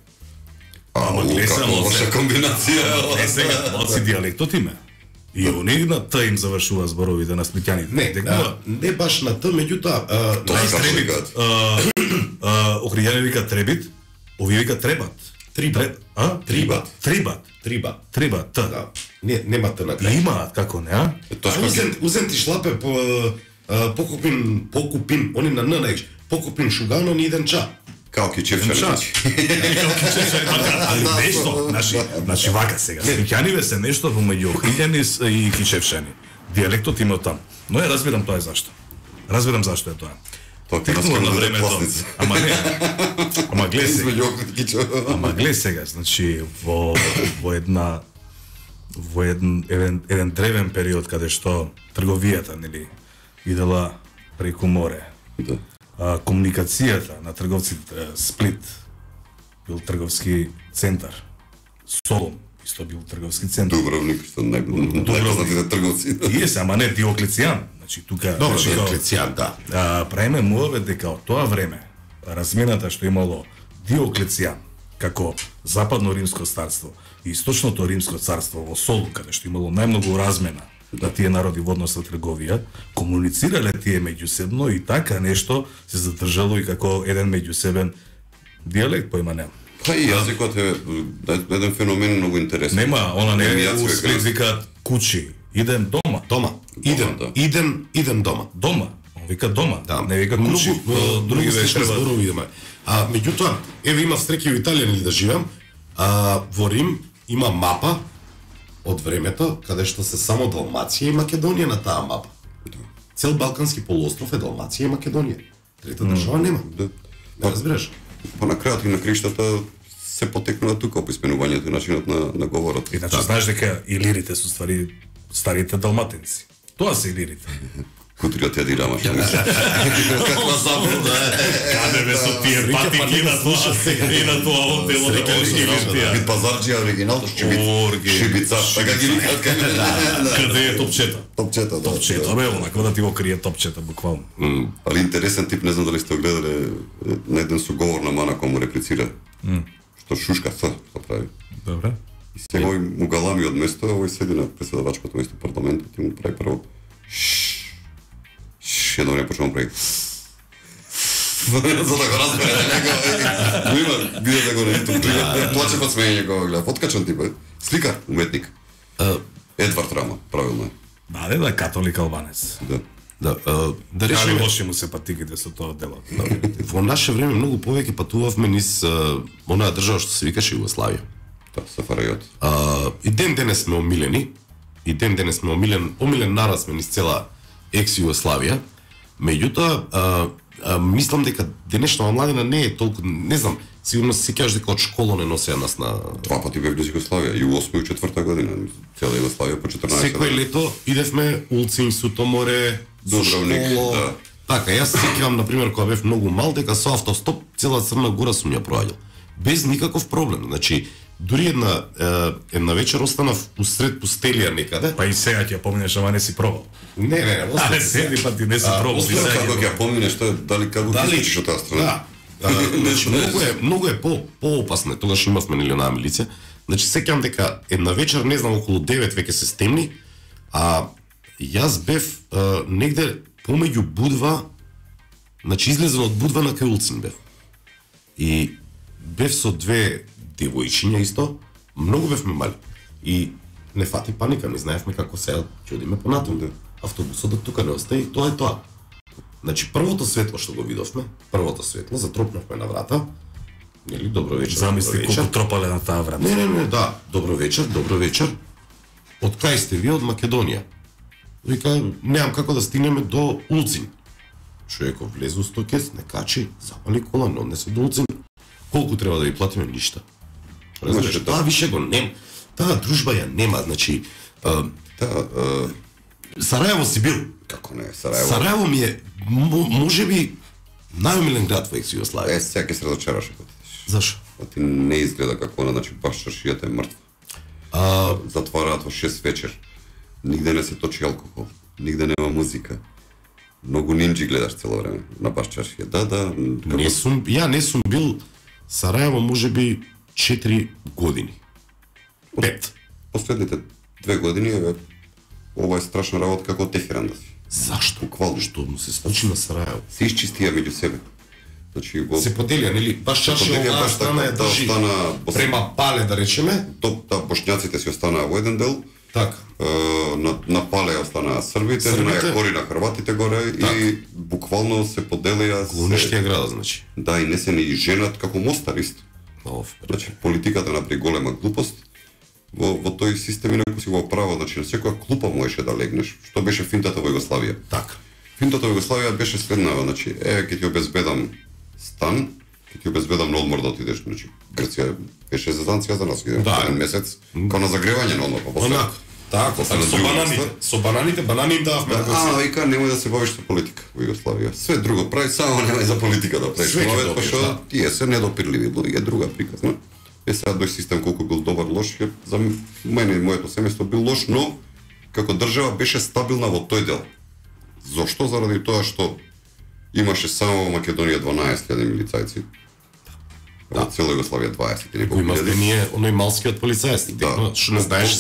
Ама гледа само лоша комбинација. Не сега, оци диалектот име. И они на Т им завршува зборовите на сплитјаните. Не баш на Т, меѓутоа Охриѓани вика требит, овие вика требат. Трибат. Т. Нема Т на крај. Имаат како не, а? Узем ти шлапе покупин, они на Н наиш. Покупин шугано ни еден ча. Као кичевчани. Али нешто, значи вака сега. Сплитјаниве се нешто помеѓу Охриѓани и кичевчани. Диалектот има таму. Но ја разбирам тоа зашто. Разбирам зашто е тоа. Тоа ти на времето. Ама не. Ама гледа сега. Ама гледа сега, значи во еден древен период каде што трговијата нели идела преку море. Да. Комуникацијата на трговците Сплит бил трговски центар. Солун исто бил трговски центар. Дубровник што најпознатите трговци. Иесе, ама не Диоклецијан. Значи тука Добро, Диоклецијан, да. Праеме муаве дека од тоа време размената што имало Диоклецијан како Западно Римско царство и Источното Римско царство во Солун, каде што имало најмногу размена на тие народи во однос на трговија, комуницирале тие меѓусебно и така нешто се задржало и како еден меѓусебен диалект, поима нема. Па и јазикот е еден феномен многу интересен. Нема, она не е у Сплит викаат кучи, идем дома. Идем дома. Дома. Он вика дома, Да. не вика кучи. Други слични зборови има. Меѓутоа, еве имав среќа во Италија нели да живеам. Во Рим има мапа од времето каде што се само Далмација и Македонија на таа мапа. Цел Балкански полуостров е Далмација и Македонија. Трета држава нема. Не разбираш? Па на крајот и на криштата се потекнува тука описменувањето и начинот на говорот. Иначе знаеш дека илирите се ствари старите далматинци. Тоа се илирите. Кутриот јади рама, што мисли. Каква заблуда е. Каде бе со тие патики на тоа и на тоа во дело да илиртија. Бит пазарџија оригинал, шибица, така ги викаат Каде е топчета? Топчета, да. Топчета, бе, онака да ти го крие топчета, буквално. Али интересен тип, не знам дали сте гледале на еден соговор на Мана кој му реплицира. Што шушка со прави. Добре. И сега овој му галами од место, овој седи на преседавачкото место парламентот и му прави прво едно време почнувам прави. За да го разбере него. Го има, биде да го не плаче под смење го гледа. Подкачан тип е. Сликар, уметник. Едвард Рама, правилно е. Да, католик албанец. Да. Да речеме, лоши му се патиките со тоа дело. во наше време многу повеќе патувавме низ онаа држава што се викаше Југославија. Да, Сафарајот. И ден денес сме омилени, омилен народ сме низ цела екс-Југославија. Меѓутоа, мислам дека денешна младина не е толку, не знам, сигурно се сеќаваш дека од школа не носеа нас на... Два пати бев низ Југославија, и у 8 и 4 година, цела Југославија по 14. Секој лето идевме Улцин, Сутоморе, Дубровник, да. Така, јас се сеќавам, например, кога бев многу мал, дека со автостоп цела Црна Гора сум ја проаѓал. Без никаков проблем. Значи, дури една вечер останав усред пустелија некаде. Па и сега ќе ја поминеш, ама не си пробал. Не, Не седи па ти не си пробал. Како ќе поминеш тоа, дали како ќе случиш од таа страна? Значи, многу е поопасно. Тогаш имавме нели онаа милиција. Значи, сеќавам дека една вечер, не знам, околу 9 веќе се стемни, а јас бев негде помеѓу Будва, значи излезен од Будва на кај Улцин бев. И бев со две девојчиња исто, многу бевме мали. И не фати паника, не знаевме како се ќе одиме понатаму. Автобусот до тука не остаи, тоа е тоа. Значи, првото светло што го видовме, затропнавме на врата, нели, добро вечер. Замисли колку тропале на таа врата. Не, да, добро вечер. Од кај сте ви? Од Македонија. Вика, немам како да стигнеме до Улцин. Човеков влезе у стокес, не качи, запали кола, не однесе до Улцин. Колку треба да ви платиме? Ништа. Разбираш, таа више го нема. Таа дружба ја нема, значи... Сарајево си бил. Како не, Сарајево. Сарајево ми е, можеби, најомилен град во екс-Југославија. Сега ќе се разочараш ако ти. Зашо? Ти не изгледа како она, значи баш чаршијата е мртва. Затвораат во 6 вечер. Нигде не се точи алкохол, нигде нема музика. Многу нинџи гледаш цело време на баш чаршија. Да. Ја не сум бил Сараево можеби 4 години. 5. Последните 2 години ова е страшна работа како Техеран да си. Зашто? Буквално. Што му се случи на Сараево? Се исчистија меѓу себе. Значи се поделија, нели? Баш чаршија оваа страна е држи према Пале, да речеме. Бошњаците си останаа во еден дел. Така. На Пале останаа србите, на Јакори на хрватите горе и буквално се поделија. Уништија града, значи. Да, и не се ни женат како Мостар исто. Значи политиката направи голема глупост. Во тој систем инаку си го право, значи на секоја клупа можеше да легнеш, што беше финтата во Југославија. Така. Финтата во Југославија беше следнава, значи ќе ти обезбедам стан, ќе ти обезбедам на одмор да отидеш, значи Грција беше зезанција за нас, идем еден месец као на загревање на одмор, па после. Така, со бананите, банани им дававме. Вика, немој да се бавиш со политика во Југославија. Све друго прави, само немој за политика да правиш. Па што тие се недопирливи луѓе, друга приказна. Сега тој систем колку бил добар, лош, за мене и моето семејство бил лош, но како држава беше стабилна во тој дел. Зошто? Заради тоа што имаше само во Македонија 12.000 милицајци. Во цела Југославија 20 и неколку хиляди. Кој имавте оној малскиот полицајец, што не знаеше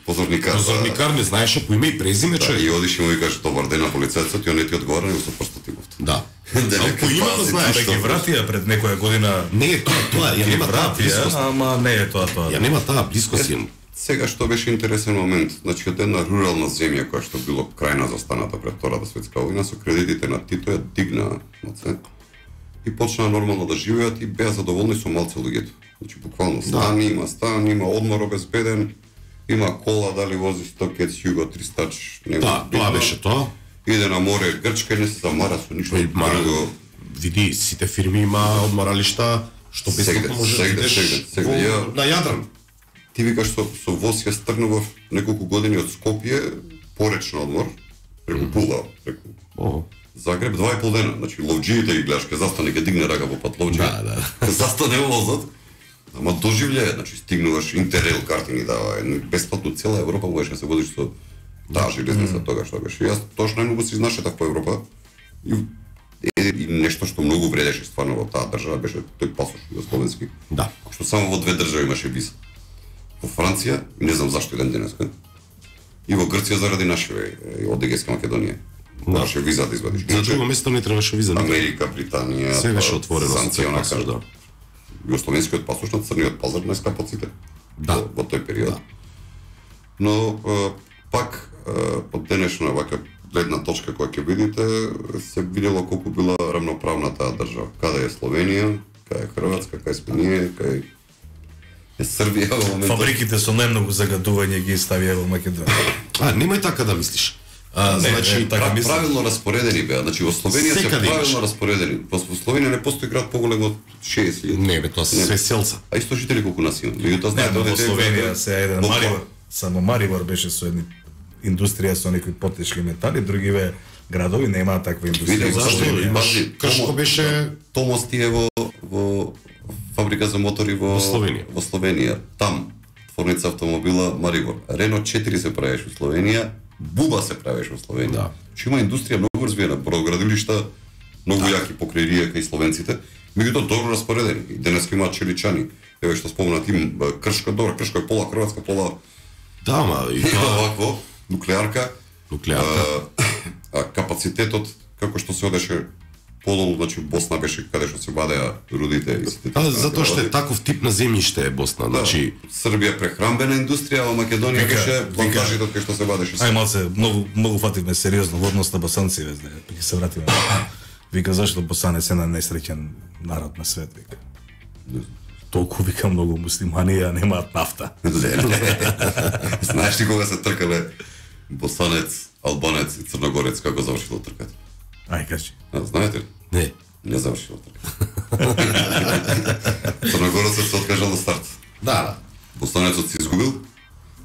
позорникар не знаеше по име и презиме човек. И одиш и му викаш добар ден на полицајецот и он не ти одговара него со прстотивот. Да. По име да знаеш, ги вратија пред некоја година. Не е тоа, ја нема таа близкост. Ама не е тоа. Ја нема таа близкост. Сега што беше интересен момент, значи од една рурална земја која што било крајна застаната пред Втората светска војна со кредитите на Тито ја дигнаа и почнаа нормално да живеат и беа задоволни со малце луѓето. Значи буквално стан, има одмор обезбеден, има кола, дали вози 100 кец Југо 300. Да, тоа беше тоа. Иде на море Грчка и не се замара со ништо. Види, сите фирми има одморалишта, што бесплатно може да идеш на Јадран. Ти викаш со воз ја стргнував неколку години од Скопје, поречно одмор, преку Пула, преку Загреб 2,5 дена. Значи ловџиите ги гледаш, ке застане, ке дигне рага во пат ловџи. Застане возот. Ама доживљај, значи стигнуваш Интеррел картини дава, бесплатно цела Европа можеш да се возиш со таа железница тога што беше. Јас точно најмногу се изнашетав по Европа и нешто што многу вредеше стварно во таа држава беше тој пасош југословенски. Да. Што само во 2 држави имаше виза. Во Франција, не знам зашто еден денеска. И во Грција заради нашиве, од Егејска Македонија. Наше виза да извадиш. За друго место не требаше виза. Америка, Британија, се беше отворено санкционака. Да. Југословенскиот пасош на црниот пазар најскапо од сите. Да. Во тој период. Но пак од денешна вака гледна точка која ќе видите, се видело колку била рамноправна таа држава. Каде е Словенија, каде е Хрватска, каде сме ние, каде е Србија во моментот. Фабриките со најмногу загадување ги ставија во Македонија. Немај така да мислиш. Значи правилно распоредени беа. Значи во Словенија се правилно распоредени. Во Словенија не постои град поголем од 60.000. Не бе, тоа се све селца. А исто жители колку нас има. Меѓутоа знаете во Словенија се еден Марибор, само Марибор беше со едни индустрија со некои потешки метали, другиве градови немаа таква индустрија. Зашто имаш Кршко беше Томости во фабрика за мотори во Словенија. Там творница автомобила Марибор. Рено 4 се правеше во Словенија. Буба се правеше во Словенија. Да. Че има индустрија многу развиена, бродоградилишта многу јаки покрај риека и словенците, меѓутоа добро распоредени. И денес има челичани. Еве што спомнат им Кршко, добро, Кршко е пола Хрватска, пола. Да, ма и тоа вакво нуклеарка. Капацитетот како што се одеше подолу, значи Босна беше каде што се вадеа рудите и сите. Затоа што е таков тип на земјиште е Босна, значи Србија прехрамбена индустрија, а Македонија беше плантажите кај што се вадеше. Ај малце многу фативме сериозно во однос на босанци, везде. Ќе се вратиме. Вика зашто Босанец е најнесреќен народ на свет, вика. Толку вика многу муслимани ја немаат нафта. Знаеш ли кога се тркале Босанец, Албанец и Црногорец како завршило трката? Ај кажи. Знаете ли? Не. Не завршило трката. Црногорецот се откажал на старт. Да. Босанецот се изгубил,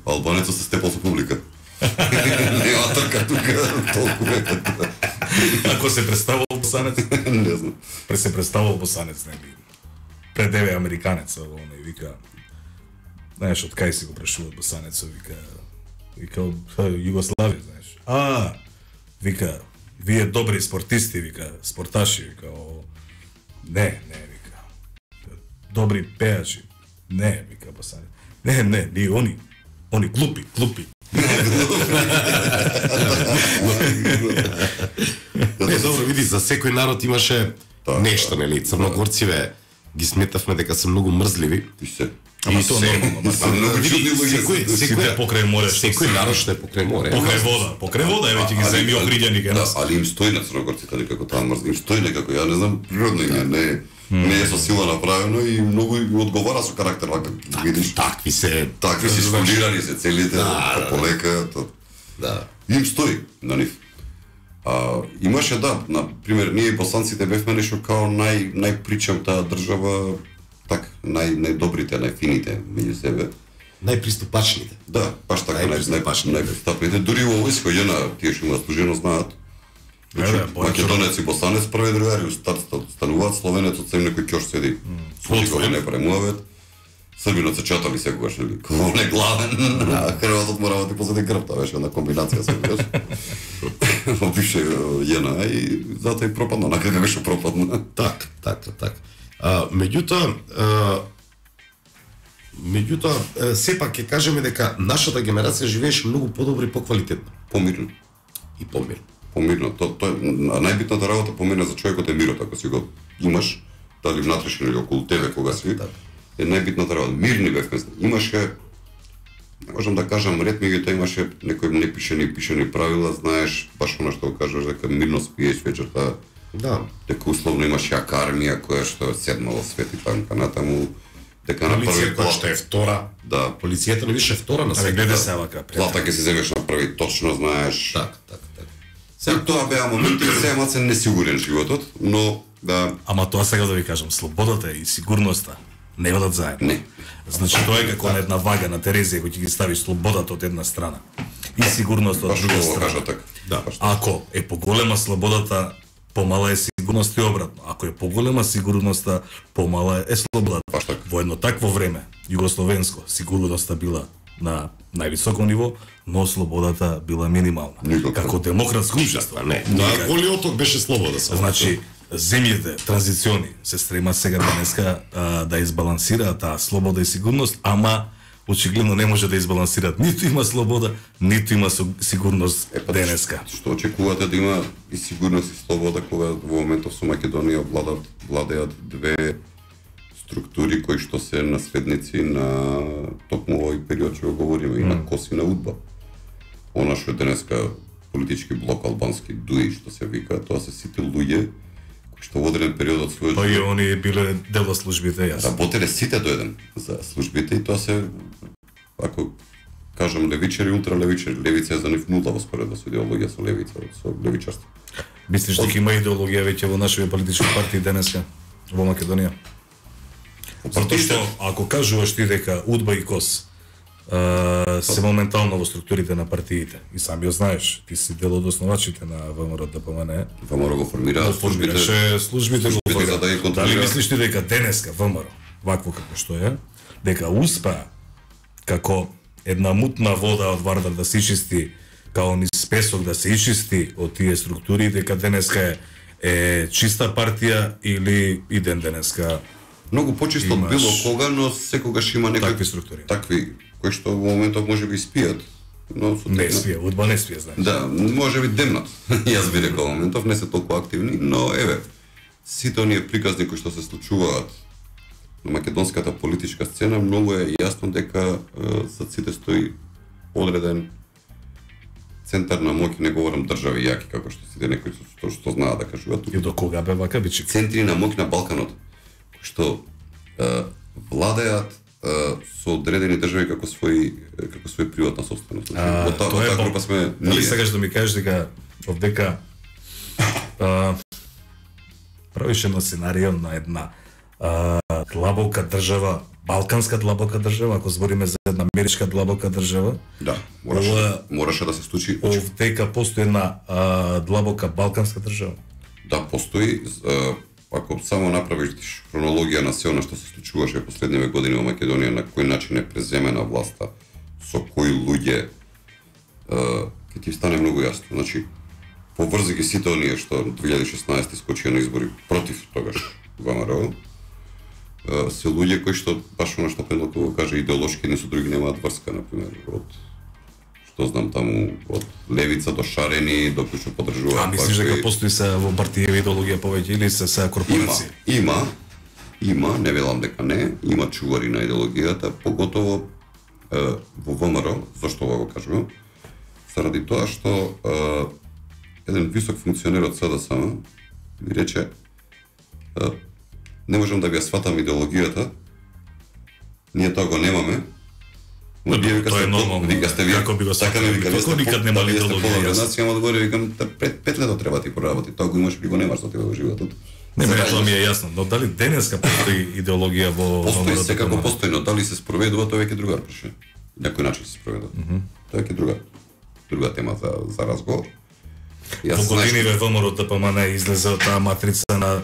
Албанецот се степал со публика. Нема трка тука толку века. Ако се представувал Босанец? Не знам. Се представувал Босанец, нели? Пред еве американец, оној вика. Знаеш од кај си го прашуват Босанецот, вика вика, Југославија, знаеш. Вика, вие добри спортисти, вика, спорташи, вика, не, вика, добри пејачи, не, вика, Босани, не, они, глупи. Не, добро, види, за секој народ имаше нешто, нели? Црногорциве ги сметавме дека се многу мрзливи. Ама тоа нормално. Секој покрај море. Секој народ што е покрај море. Покрај вода, еве ќе ги земји охриѓани кај нас. Ali im стои на црногорците некако таа мрз, им стои некако, ја не знам, природно им не е со сила направено и многу одговара со карактер, вака видиш. Такви се скулирани се целите, полека, да. Им стои на нив. Имаше на пример ние босанците бевме нешто као најпричамта држава, најдобрите, најфините меѓу себе. Најприступачните. Да, баш така, најпристапните. Дури во войско јена, тие што имаат служено знаат. Македонец и босанец први другари у стануваат, словенецот сем некој ќош седи. Никога не премуавет. Србинот се чатали секогаш, нели? Кога не главен, крвотот мора да ти посади крвта, беше една комбинација се видиш. Опише јена и затоа и пропадна, онака како што пропадна. Так. Меѓутоа, сепак ќе кажеме дека нашата генерација живееше многу подобро и поквалитетно. Помирно. И помирно. Помирно. Тоа најбитната работа помирно за човекот е мирот, ако си го имаш, дали внатрешно или околу тебе кога си. Е најбитната работа. Мирни бевме. Имаше, не можам да кажам ред, меѓутоа имаше некои непишани правила, знаеш, баш она што кажеш дека мирно спиеш вечерта. Да. Дека условно имаше акармија која што седнала свети танка натаму. Дека направи која што е втора. Да. Полицијата не беше втора на свет. Гледа се вака. Плата ќе се земеш направи точно, знаеш. Так. Сега тоа беа моменти, сега мал се несигурен животот, но да. Ама тоа сега да ви кажам, слободата и сигурноста не одат заедно. Не. Значи тоа е како на една вага на Терезија кој ќе ги ставиш слободата од една страна и сигурноста од друга страна. Да. Ако е поголема слободата, помала е сигурноста и обратно. Ако е поголема сигурноста, помала е слободата. Во едно такво време, југословенско, сигурноста била на највисоко ниво, но слободата била минимална. Како демократско општество. Не. На голиот оток беше слобода. Значи, земјите транзициони се стремат сега денеска да избалансираат таа слобода и сигурност, ама очигледно не може да избалансираат. Ниту има слобода, ниту има сигурност денеска. Што очекувате да има и сигурност и слобода кога во моментов со Македонија владеат две структури кои што се наследници на токму овој период што говориме, и на КОС и на УДБА. Она што денеска политички блок албански ДУИ што се вика, тоа се сите луѓе кои што во одреден период од својот живот. Па и они биле дел од службите, јасно. Работеле сите до еден за службите и тоа се, ако кажам левичари, ултралевичари, левица е за нив нула во споредба со идеологија со левица, со левичарство. Мислиш дека има идеологија веќе во нашите политички партии денеска во Македонија? Затоа што ако кажуваш ти дека УДБА и КОС се моментално во структурите на партиите и сам ја знаеш, ти си дел од основачите на ВМРО ДПМН. ВМРО го формира службите го формира. Дали мислиш ти дека денеска ВМРО, вакво како што е, дека успеа како една мутна вода од Вардар да се исчисти, као низ песок да се исчисти од тие структури, дека денеска е чиста партија или и денеска многу почисто од било кога, но секогаш има некои такви кои што во моментот може би спијат. Не спија, УДБА не спија, знаеш. Да, може би демнат. Јас би рекол моментов не се толку активни, но еве, сите оние приказни кои што се случуваат на македонската политичка сцена, многу е јасно дека за сите стои одреден центар на моќ, не говорам држави јаки, како што сите некои што знаат да кажуваат. И до кога бе вака бичик? Центри на моќ на Балканот, што владеат со одредени држави како свој приватна собственост. Во таа група сме ние. Дали сакаш да ми кажеш дека овдека правиш едно сценарио на една длабока држава, балканска длабока држава, ако збориме за една америчка длабока држава. Да, мораше да се случи. Овдека постои една длабока балканска држава. Да, постои. Ако само направиш хронологија на се она што се случуваше последниве години во Македонија, на кој начин е преземена власта, со кои луѓе, ќе ти стане многу јасно. Значи, поврзајќи сите оние што 2016 скочија на избори против тогаш ВМРО, се луѓе кои што баш она што Пенлото го каже идеолошки не со други немаат врска, например, од што знам таму од левица до шарени, до кои што поддржуваат. А мислиш дека постои се во партијева идеологија повеќе или се корпорации? Има, не велам дека не, има чувари на идеологијата, поготово во ВМРО, зашто ова го кажувам? Заради тоа што еден висок функционер од СДСМ ми рече не можам да ја сватам идеологијата, ние тоа го немаме. Тоа е нормално. Како би го сватил? Како никад нема идеологија? Ама да говори, викам, пред 5 лета треба ти поработи, тоа го имаш или го немаш за тебе во животот. Не, тоа ми е јасно, но дали денеска постои идеологија во Постои, секако постои, но дали се спроведува, тоа веќе друга прашање. Некој начин се спроведува. Тоа е друга тема за разговор. Во годиниве ВМРО ДПМН излезе од таа матрица на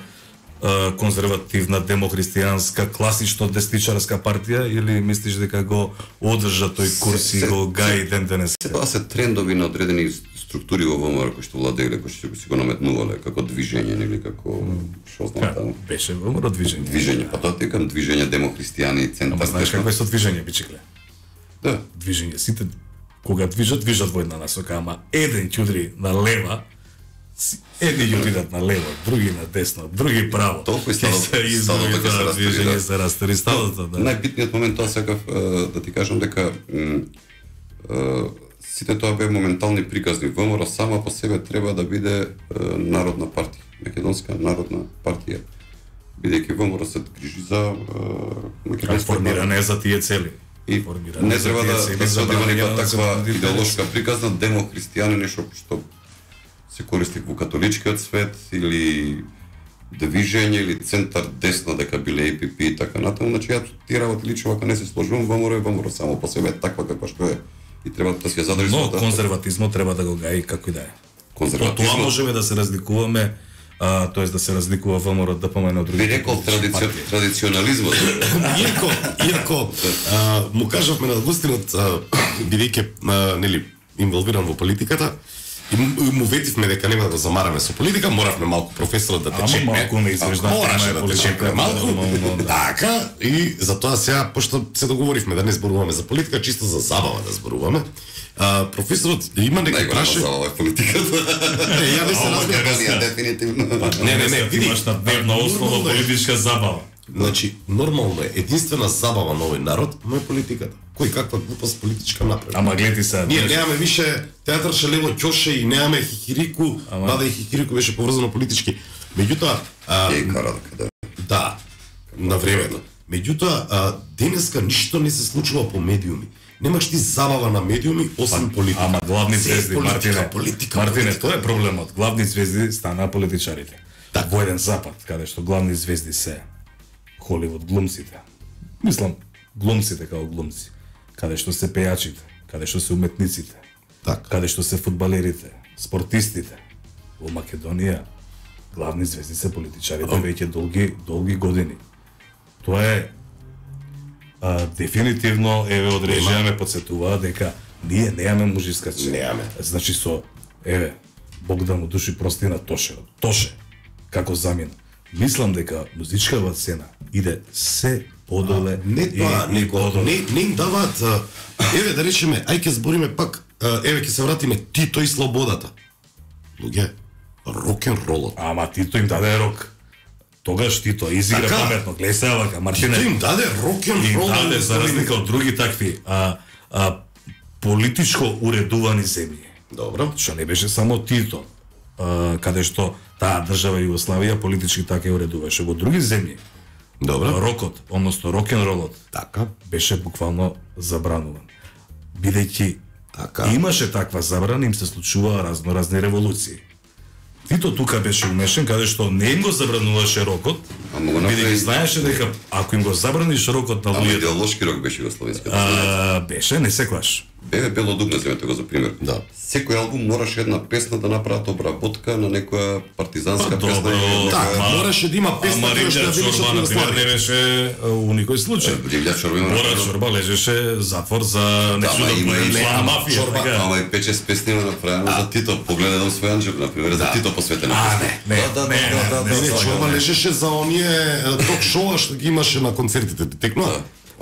конзервативна, демохристијанска, класично десничарска партија или мислиш дека го одржа тој курс и го гаи ден денес? Тоа се трендови на одредени структури во ВМРО кои што владееле, кои што си го наметнувале како движење или како што знам таму. Беше ВМРО движење. Движење, па тоа текам движење демохристијани, центар. Ама знаеш какво е со движење, бичикле? Да. Движење, сите кога движат во една насока, ама еден ќе удри на лева, едни ќе удират на лево, други на десно, други право. Толку се движење се растори стадото, да. Најбитниот момент тоа сакав да ти кажам дека сите тоа беа моментални приказни. ВМРО сама по себе треба да биде народна партија, македонска народна партија. Бидејќи ВМРО се грижи за македонска формиране за тие цели. И не треба да се одива нека таква идеолошка приказна демохристијани, нешто што се користи во католичкиот свет или движење или центар десна дека биле ЕПП и така натаму. Значи ја тие работи лично ако не се сложувам, ВМРО само по себе таква каква што е и треба да се задржи. Но конзерватизмот треба да го гаи како и да е. Конзерватизмот тоа можеме да се разликуваме, тоест да се разликува ВМРО ДПМН од други. Би рекол традиционализмот. Иако му кажавме на гостинот бидејќи нели инволвиран во политиката, и му ветивме дека нема да го замараме со политика, моравме малку професорот да тече. Ама малку не извежда. Мораше да тече малку. Така, и затоа сега, пошто се договоривме да не зборуваме за политика, чисто за забава да зборуваме. Професорот има некој праше. Забава е политиката. Ја не се разбира дефинитивно. Не, види. Имаш на дневна основа политичка забава. Значи, нормално е, единствена забава на овој народ му е политиката. Кој каква глупост политичка направи. Ама гледи се. Ние немаме више театар Шалево Ќоше и немаме Хихирику, мада и Хихирику беше поврзано политички. Меѓутоа, да, на времето. Меѓутоа, денеска ништо не се случува по медиуми. Немаш ти забава на медиуми освен политика. Ама главни звезди, политика, Мартине, тоа е проблемот. Главни звезди станаа политичарите. Так. Во еден запад, каде што главни звезди се Холивуд глумците. Мислам, глумците како глумци. Каде што се пејачите, каде што се уметниците, каде што се фудбалерите, спортистите. Во Македонија главни звезди се политичарите веќе долги години. Тоа е дефинитивно, еве од режија ме подсетува дека ние немаме мужиска цена. Немаме. Значи со Бог да му души простина Тоше како замина. Мислам дека музичкава цена иде се подоле. Не тоа, не им даваат, еве да речеме, ај ќе збориме пак, еве ќе се вратиме Тито и слободата. Луѓе, рок-н-ролот. Ама Тито им даде рок. Тогаш Тито изигра паметно, гледај се вака, Мартине. Тито им даде рок-н-рол. Им даде, за разлика од други такви, политичко уредувани земји. Добро. Што не беше само Тито, каде што таа држава Југославија политички така ја уредуваше. Во други земји, добро, рокот, односно рок-н-ролот, така беше буквално забрануван. Бидејќи имаше таква забрана, им се случуваа разноразни револуции. Тито тука беше умешен, каде што не им го забрануваше рокот, бидејќи знаеше дека ако им го забраниш рокот на луѓето... Ама идеолошки рок беше југословенската. Беше, не секогаш. Бело дубне, земете го за пример. Да. Секој албум мораше една песна да направат обработка на некоја партизанска песна. Мораше да има песна која што Ривља чорба, например, не беше у никој случај. Ривља чорба Бора чорба лежеше затвор за нешто да има мафија. Ама и 5-6 песни има направено за Тито. Погледам свој анџел, например, за Тито посветена песна. Не, чорба лежеше за оние ток-шоа што ги имаше на концертите. Текно?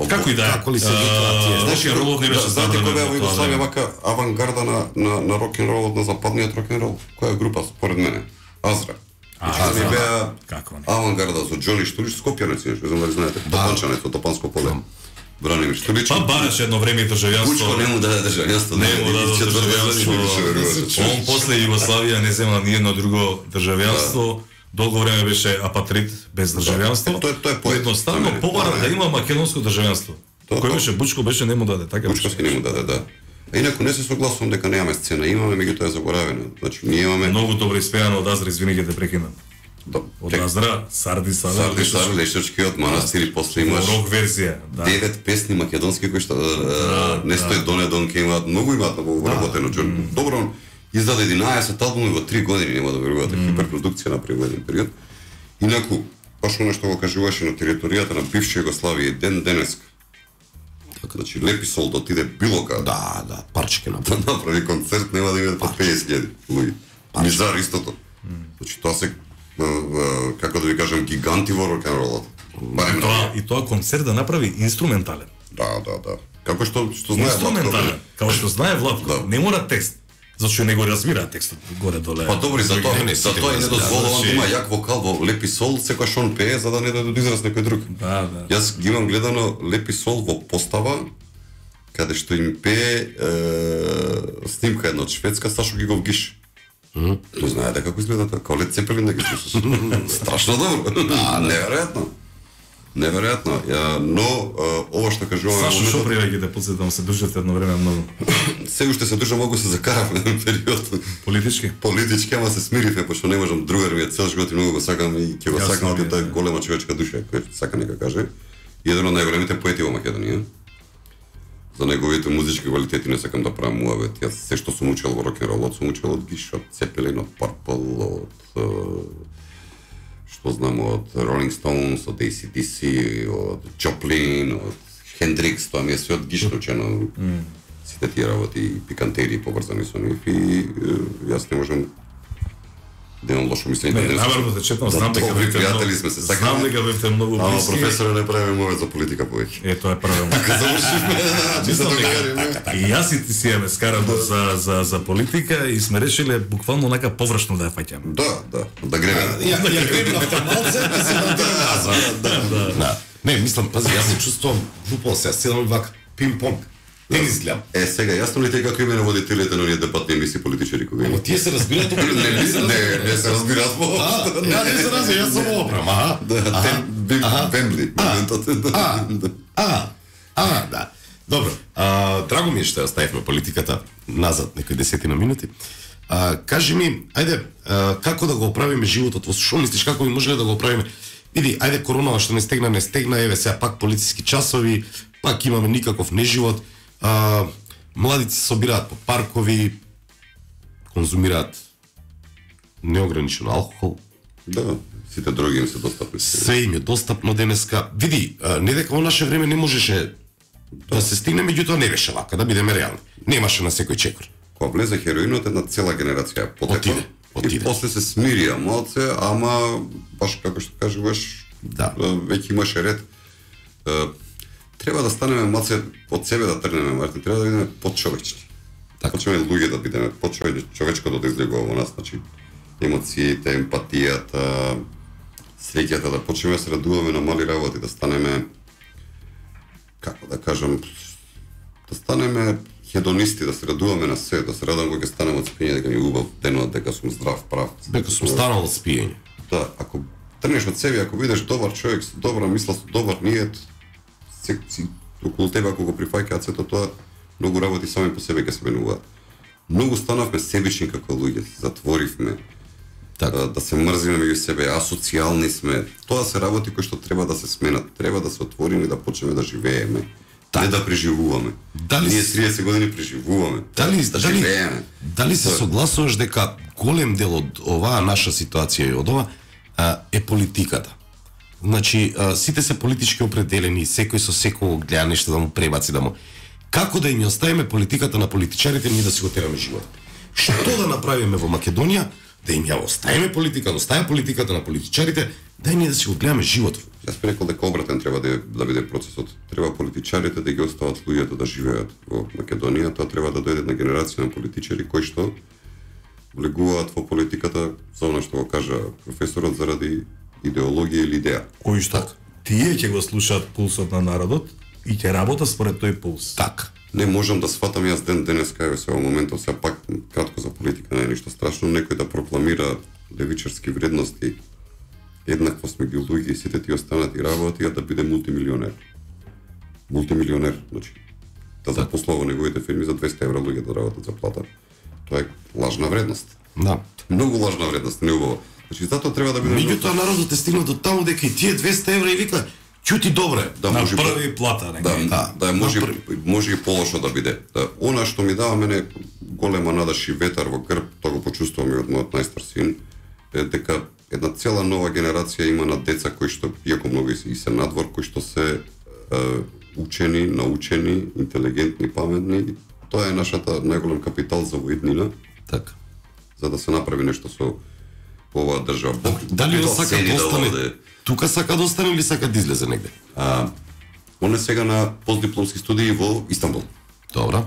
Како и да е. Како ли се викаат тие? Знаеш, ролот не беше знаете кој беа во Југославија тоа. вака авангарда на рок-н-ролот, на западниот рок-н-рол? Која група според мене? Азра. Азра беа авангарда со Џони Штулич, Скопјанец, не знам дали знаете, Топанчането, Топанско поле. Бранимир Штулич. Па бараше едно време државјанство. Кучко не му даде државјанство. Не му даде државјанство. Он после Југославија не зема ни едно друго државјанство. Долго време беше апатрид без државјанство. Тоа е поет. Едноставно побара да има македонско државјанство. Кој беше Бучко беше не му даде, така. Бучковски не му даде, да. А инаку не се согласувам дека немаме сцена. Имаме, меѓутоа е заборавено. Значи ние имаме многу добро испеано од Азра, извини ќе те прекинам. Од Азра, Сарди Савел, Лешевскиот манастир и после имаш рок верзија, да. 9 песни македонски кои што не стои Доне Донке имаат многу обработено. Добро, издаде 11 албуми во 3 години, нема да верувате, хиперпродукција направи во еден период. Инаку, баш она што го кажуваше на територијата на бивша Југославија ден денеска. Значи Лепи Сол да отиде било каде. Да, парчеке на да направи концерт, нема да има по 50.000 луѓе. Мизар истото. Значи тоа се како да ви кажам гиганти во рок-н-ролот. И тоа концерт да направи инструментален. Да. Како што знае инструментален, како што знае Владко, не мора текст. Зашто не го разбира текстот горе доле. Па добри, за тоа не дозволувам да има јак вокал во Лепи Сол, секој он пее за да не дојде до израз некој друг. Да. Јас ги имам гледано Лепи Сол во постава каде што им пее снимка една од Шведска, Сашо Гиговгиш. Тој знае дека како изгледа тоа, као Лед Цепелин да ги слуша. Страшно добро. Неверојатно. Но ова што кажуваме Сашо што привеќе да подсетам се држите едно време многу. Се уште се држам, многу се закаравме на период. Политички, ама се смиривме, пошто не можам, другар ми е цел живот и многу го сакам и ќе го сакам, тоа е голема човечка душа, која сака нека каже. И еден од најголемите поети во Македонија. За неговите музички квалитети не сакам да правам муавет. Јас се што сум учел во рок-н-ролот, сум учел од Гиш, од Цепелин, од Purple, од што знам, од Rolling Stones, од AC/DC, од Joplin, од Hendrix, тоа ми е све од Гиш научено. Сите тие работи и пикантерии поврзани со нив и јас не можам да имам лошо мислење. Не, наврно да четам, знам дека добри пријатели сме се сакаме. Знам дека бевте многу блиски. Ама професорот не прави мовет за политика повеќе. Тоа е правилно. Така завршивме. И јас и ти си ја ме скарам за политика и сме решиле буквално онака површно да ја фаќаме. Да гребеме. Ја гребнавте малце, да. Не, мислам, пази, јас се чувствувам глупо, сега седам вака, пинг-понг. Не изгледам. Сега, јасно ли те како име на водителите на оние дебатни емисии политичари кога има? Тие се разбираат Не се разбираат воопшто. Не се разбираат, јас сум оправа. Вембли. Да. Добро. Драго ми е што ја оставивме политиката назад некои 10 минути. Кажи ми, ајде, како да го оправиме животот во Шо мислиш, како би можеле да го оправиме? Види, ајде коронава што не стегна, еве сега пак полициски часови, пак имаме никаков неживот. Младите се собираат по паркови, конзумираат неограничено алкохол. Да, сите дроги им се достапни. Се им е достапно денеска. Види, не дека во наше време не можеше да се стигне, меѓутоа не беше вака, да бидеме реални. Немаше на секој чекор. Кога влезе хероинот, една цела генерација потекла. И после се смирија малце, ама баш како што кажуваш, веќе имаше ред. Треба да станеме малце од себе да тргнеме, Мартин, треба да бидеме подчовечни. Почнеме луѓе да бидеме човечкото да излегува во нас, значи емоциите, емпатијата, среќата, да почнеме да се радуваме на мали работи, да станеме, како да кажам, да станеме хедонисти, да се радуваме на се, да се радувам кога ќе станем од спиење, дека ми убав денот, дека сум здрав, прав. Дека сум станал од спиење. Да, ако тргнеш од себе, ако видиш добар човек, добра мисла, добар ниет, околу тебе ако го прифаќаат сето тоа, многу работи сами по себе ќе се менуваат. Многу станавме себични како луѓе, затворивме, да се мрзиме меѓу себе, асоцијални сме. Тоа се работи кои што треба да се сменат, треба да се отвориме, да почнеме да живееме, не да преживуваме. Ние 30 години преживуваме. Дали се согласуваш дека голем дел од оваа наша ситуација и од ова е политиката? Значи, сите се политички определени, секој со секој гледа нешто да му пребаци, да му... Како да им оставиме политиката на политичарите, ние да си го тераме живот? Што да направиме во Македонија, да им ја оставиме политика, да оставиме политиката на политичарите, да ние да си го гледаме живот? Јас би рекол дека обратен треба да биде процесот. Треба политичарите да ги остават луѓето да живеат во Македонија, тоа треба да дојде на генерација на политичари кои што влегуваат во политиката, за она што го кажа професорот, заради идеологија или идеја. Кои што тие ќе го слушаат пулсот на народот и ќе работат според тој пулс. Така. Не можам да сватам јас денеска во сега моментов, сега пак кратко за политика, не е ништо страшно, некој да прокламира левичарски вредности, еднакво сме ги луѓе и сите ти останати работи, да биде мултимилионер. Мултимилионер, значи, да запослува во неговите фирми за 200 евра луѓе да работат за плата. Тоа е лажна вредност. Да. Многу лажна вредност, не убаво. Значи, затоа треба да биде... Меѓутоа народот е стигнал до таму дека и тие 200 евра и вика, чути добре. Да, на први плата, може и полошо да биде. Она што ми дава мене голема надаш и ветар во грб, тоа го почувствувам и од мојот најстар син, е дека една цела нова генерација има на деца кои што, иако многу и се надвор, кои што се учени, научени, интелигентни, паметни. Тоа е нашата најголем капитал за воиднина. Така. За да се направи нешто со оваа држава. Дали он сака да остане? Тука сака да остане или сака да излезе негде? Он е сега на постдипломски студии во Истанбул. Добра.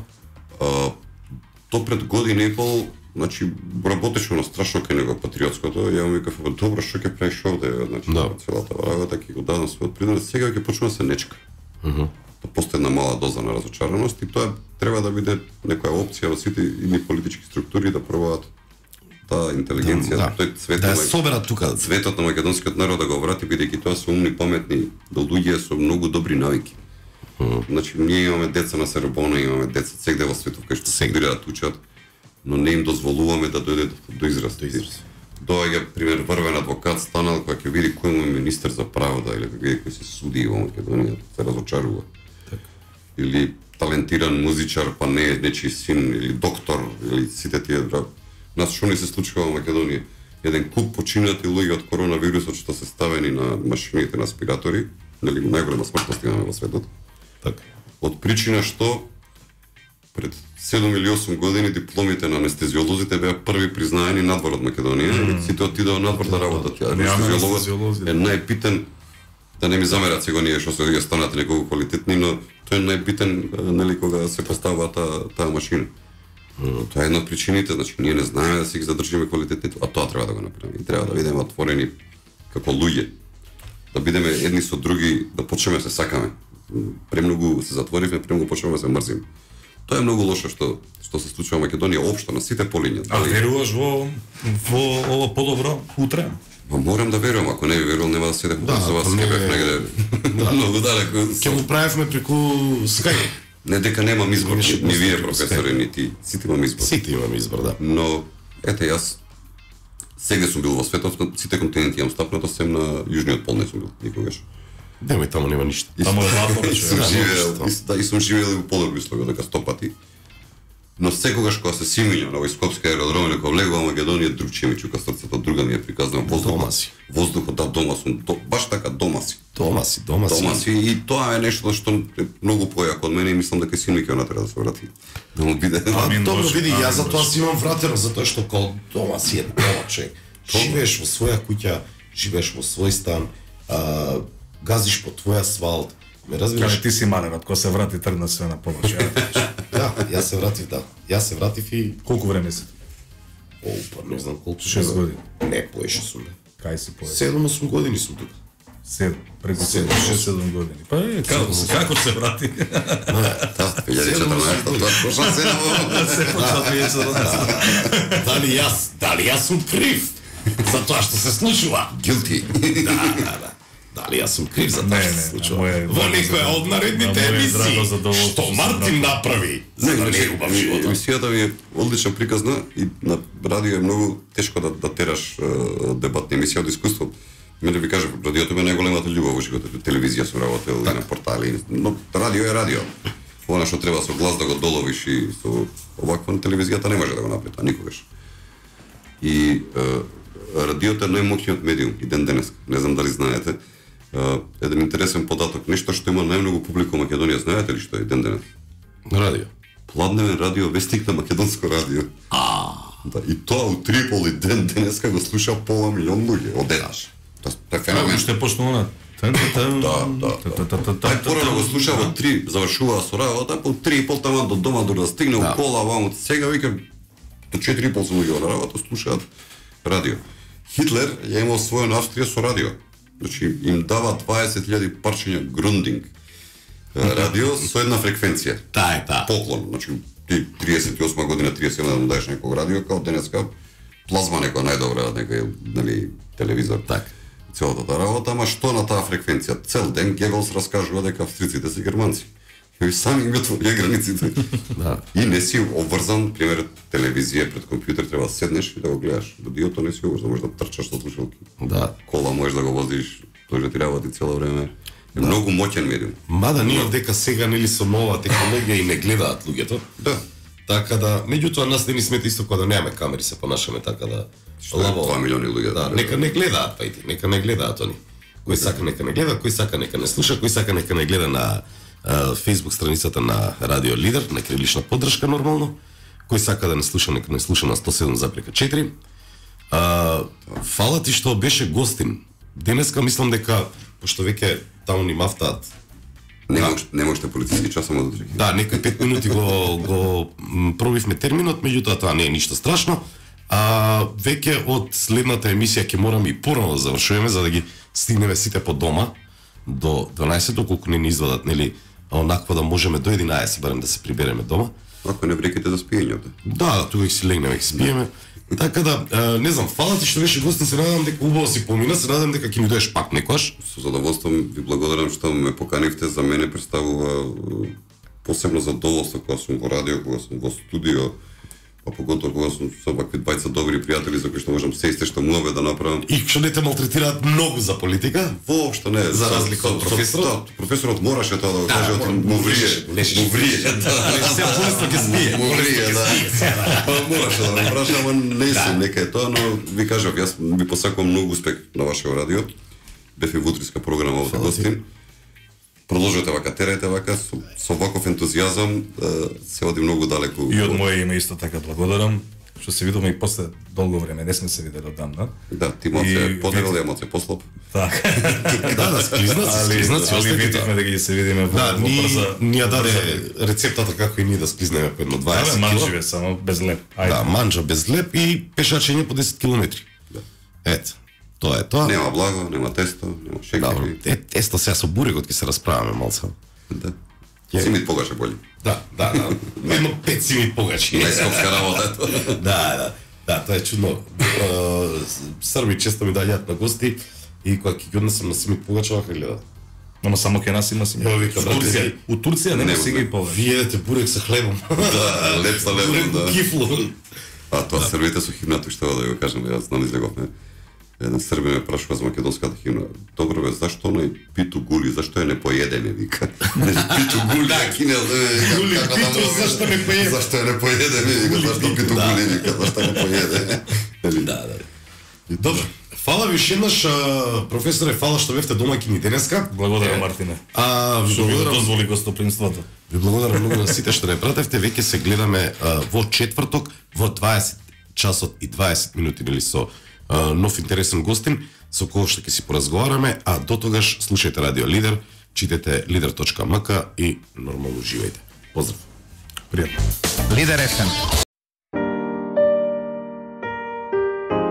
То пред година и пол, значи, работеше на страшно кај него патриотското, ја му викав, добро, што ќе правиш овде, значи, целата работа, ќе го дадам својот принос, сега ќе почне да се нечка. Да постои една мала доза на разочараност и тоа треба да биде некоја опција во сите идни политички структури да пробаат таа интелигенција, тој цвет да соберат тука. Цветот на македонскиот народ да го врати, бидејќи тоа се умни, паметни, да луѓе со многу добри навики. Значи, ние имаме деца на Сербона, имаме деца сегде во светот кои што студираат, учат, но не им дозволуваме да дојдат до израз. Доаѓа, пример, врвен адвокат станал кој ќе види кој му е министер за правда или кој види кој се суди во Македонија, се разочарува. Или талентиран музичар, па не е нечи син, или доктор, или сите тие нас што не се случува во Македонија. Еден куп починати луѓе од коронавирусот што се ставени на машините на аспиратори, нели најголема смртност имаме во светот. Така. Од причина што пред 7 или 8 години дипломите на анестезиолозите беа први признаени надвор од Македонија, сите отидоа надвор да работат. Анестезиолозот е најбитен, да не ми замерат сега ние што се станат неколку квалитетни, но тој е најбитен, нели, кога се поставува таа машина. Тоа е една од причините, значи ние не знаеме да си ги задржиме квалитетните, а тоа треба да го направиме. И треба да бидеме отворени како луѓе, да бидеме едни со други, да почнеме се сакаме. Премногу се затворивме, премногу почнеме се мрзиме. Тоа е многу лошо што се случува во Македонија општо на сите полиња. А веруваш во ова подобро утре? Морам да верувам, ако не ви верувам нема да седев за вас, ќе бев негде многу далеко. Ќе го правевме преку Skype. Не дека немам избор, ни вие професори, ни ти, сите имам избор. Сите имам избор, да. Но ете јас сегде сум бил во светот, на сите континенти имам стапнато, сем на јужниот пол не сум бил никогаш. Немај, таму нема ништо. Таму е вако, и сум живеел и во подобри услови, дека 100 пати. Но секогаш кога се симињам на овој скопски аеродром или кога влегувам во Македонија, другче ми чука срцето, друга ми е приказна воздухот, да, дома сум, баш така дома си. Дома си. И тоа е нешто што е многу појако од мене и мислам дека син ми ќе натера да се врати. Да му биде. Добро, види, јас затоа си имам вратено, затоа што као дома си е дома, човек. Живееш во своја куќа, живееш во свој стан, газиш по твој асфалт. Ме разбираш? Кај ти си маренот, кога се врати тргна све на повеќе. Да, јас се вратив и колку време си? Па не знам колку. 6 години. Не, поеше сум. Кај си поеше? 7-8 години сум тука. 7, преку 6-7 години. Па како се врати? Да, 2014, тоа почна се на се почна 2014. Дали јас сум крив за тоа што се случува? Guilty. Да. Дали јас сум крив за тоа што се случува? Во некоја од наредните емисии, што Мартин направи, за да не убав животот. Емисијата ми е одлично приказна и на радио е многу тешко да тераш дебатна емисија од искуство. Мене ви кажа, радиото ми е најголемата љубов во значи како телевизија сум работел и на портали, но радио е радио. Она што треба со глас да го доловиш и со оваква на телевизијата не може да го направи, никогаш. И радиото е најмоќниот медиум и ден денес. Не знам дали знаете. Еден интересен податок, нешто што има најмногу публика во Македонија, знаете ли што е ден денес? Радио. Пладневен радио, вестник на македонско радио. Да, и тоа у Триполи ден денеска го слуша пола милион луѓе, одеднаш. Тоа е феномен. Што е почнувана? Да. Порано го слуша во 3, завршуваа со работа, по 3,5 таман до дома, да стигне у кола, ваму, сега вика, до 4,5 сум луѓе на работа, слушаат радио. Хитлер ја имал своја на Австрија со радио. Значи, им дава 20.000 парчиња грундинг радио со една фреквенција. Поклон, значи, ти 38 година, 37 да му даеш некој радио, као денеска плазма некоја најдобра, некој, нели, телевизор. Целата таа работа, ама што на таа фреквенција? Цел ден Гебелс раскажува дека австриците се германци. И сами им ги отворија границите. И не си обврзан, пример, телевизија пред компјутер треба да седнеш и да го гледаш. Радиото не си обврзан, можеш да трчаш со слушалки. Кола можеш да го возиш, тоа ти работи цело време. Е многу моќен медиум. Мада ние дека сега нели со нова технологија и не гледаат луѓето. Така да, меѓутоа нас не ни смета исто кога да немаме камери, се понашаме така да лаво 2 милиони луѓе. Да, нека не гледаат пајти, нека не гледаат они. Кој сака нека не гледа, кој сака нека не слуша, кој сака нека не гледа на Facebook страницата на Радио Лидер, на кирилична поддршка нормално. Кој сака да не слуша нека не слуша на 107,4. Фала ти што беше гостин. Денеска мислам дека пошто веќе таму ни мафтаат. Не можете полициски час само да чекате. Да, некои 5 минути го пробивме терминот, меѓутоа тоа не е ништо страшно. Веќе од следната емисија ќе мораме и порано да завршуваме за да ги стигнеме сите по дома до 12, доколку не ни извадат, нели, онакво да можеме до 11 барем да се прибереме дома. Ако не брекете за спиењето. Да, тука ќе си легнеме, ќе спиеме. Така да, не знам, фала ти што беше гостин, се надам дека убаво си помина, се надам дека ќе ми доеш пак некојаш. Со задоволство ви благодарам што ме поканивте, за мене представува посебно задоволство кога сум во радио, кога сум во студио, а поготово кога сум со вакви двајца добри пријатели за кои што можам се исте што многу да направам. И што не те малтретираат многу за политика? Воопшто не. За разлика од професорот. Професорот мораше тоа да го каже, му врие. Се полесно ќе спие. Мораше да ме праша, ама не сум нека е тоа, но ви кажав, јас ви посакувам многу успех на вашето радио. Бев и во утриска програма овде гостин. Продолжете вака, терајте вака, со ваков ентузијазам се оди многу далеку. И од моје име исто така благодарам, што се видоме и после долго време, не сме се видели одамна. Да, ти малце подевел, ја малце послаб. Така. Да, склизнаци, али видихме да ги се видиме во брза. Ни ја даде рецептата како и ние да склизнеме по едно 20 км. Манџиве, само без леп. Да, манџа без леп и пешачење по 10 км. Ето. Тоа е тоа. Нема благо, нема тесто, нема шекери. Тесто сега со бурекот ќе се расправаме малце. Да. Симит погаш е бољи. Да. Едно 5 симит погачи. Најскопска работа. Да, тоа е чудно. Срби често ми доаѓаат на гости и кога ќе ги однесам на симит погачи, вака гледа. Ама само ке нас има симит. У Турција нема сега и погачи. Вие едете бурек со хлебом. Да, леп со лебом, да. Кифло. А тоа србите со химнато, што да го кажам, јас знам излеговме. Еден србин ме прашува за македонската химна. Добро бе, зашто оној питу гули, зашто ја не поеде, не вика. Питу гули, кинел, гули, питу, зашто не поеде? Зашто ја не поеде, не вика, зашто питу гули, вика, зашто не поеде. Да. Добро. Фала ви шеднаш, професоре, фала што бевте домаќини денеска. Благодарам, Мартине. Што ви дозволи гостопримството. Ви благодарам многу на сите што не пратевте. Веќе се гледаме во четврток во 20 часот и 20 минути, нели, со нов интересен гостин со кој што ќе си поразговараме, а до тогаш слушајте Радио Лидер, читете lider.mk и нормално живејте. Поздрав. Пријатно. Лидер FM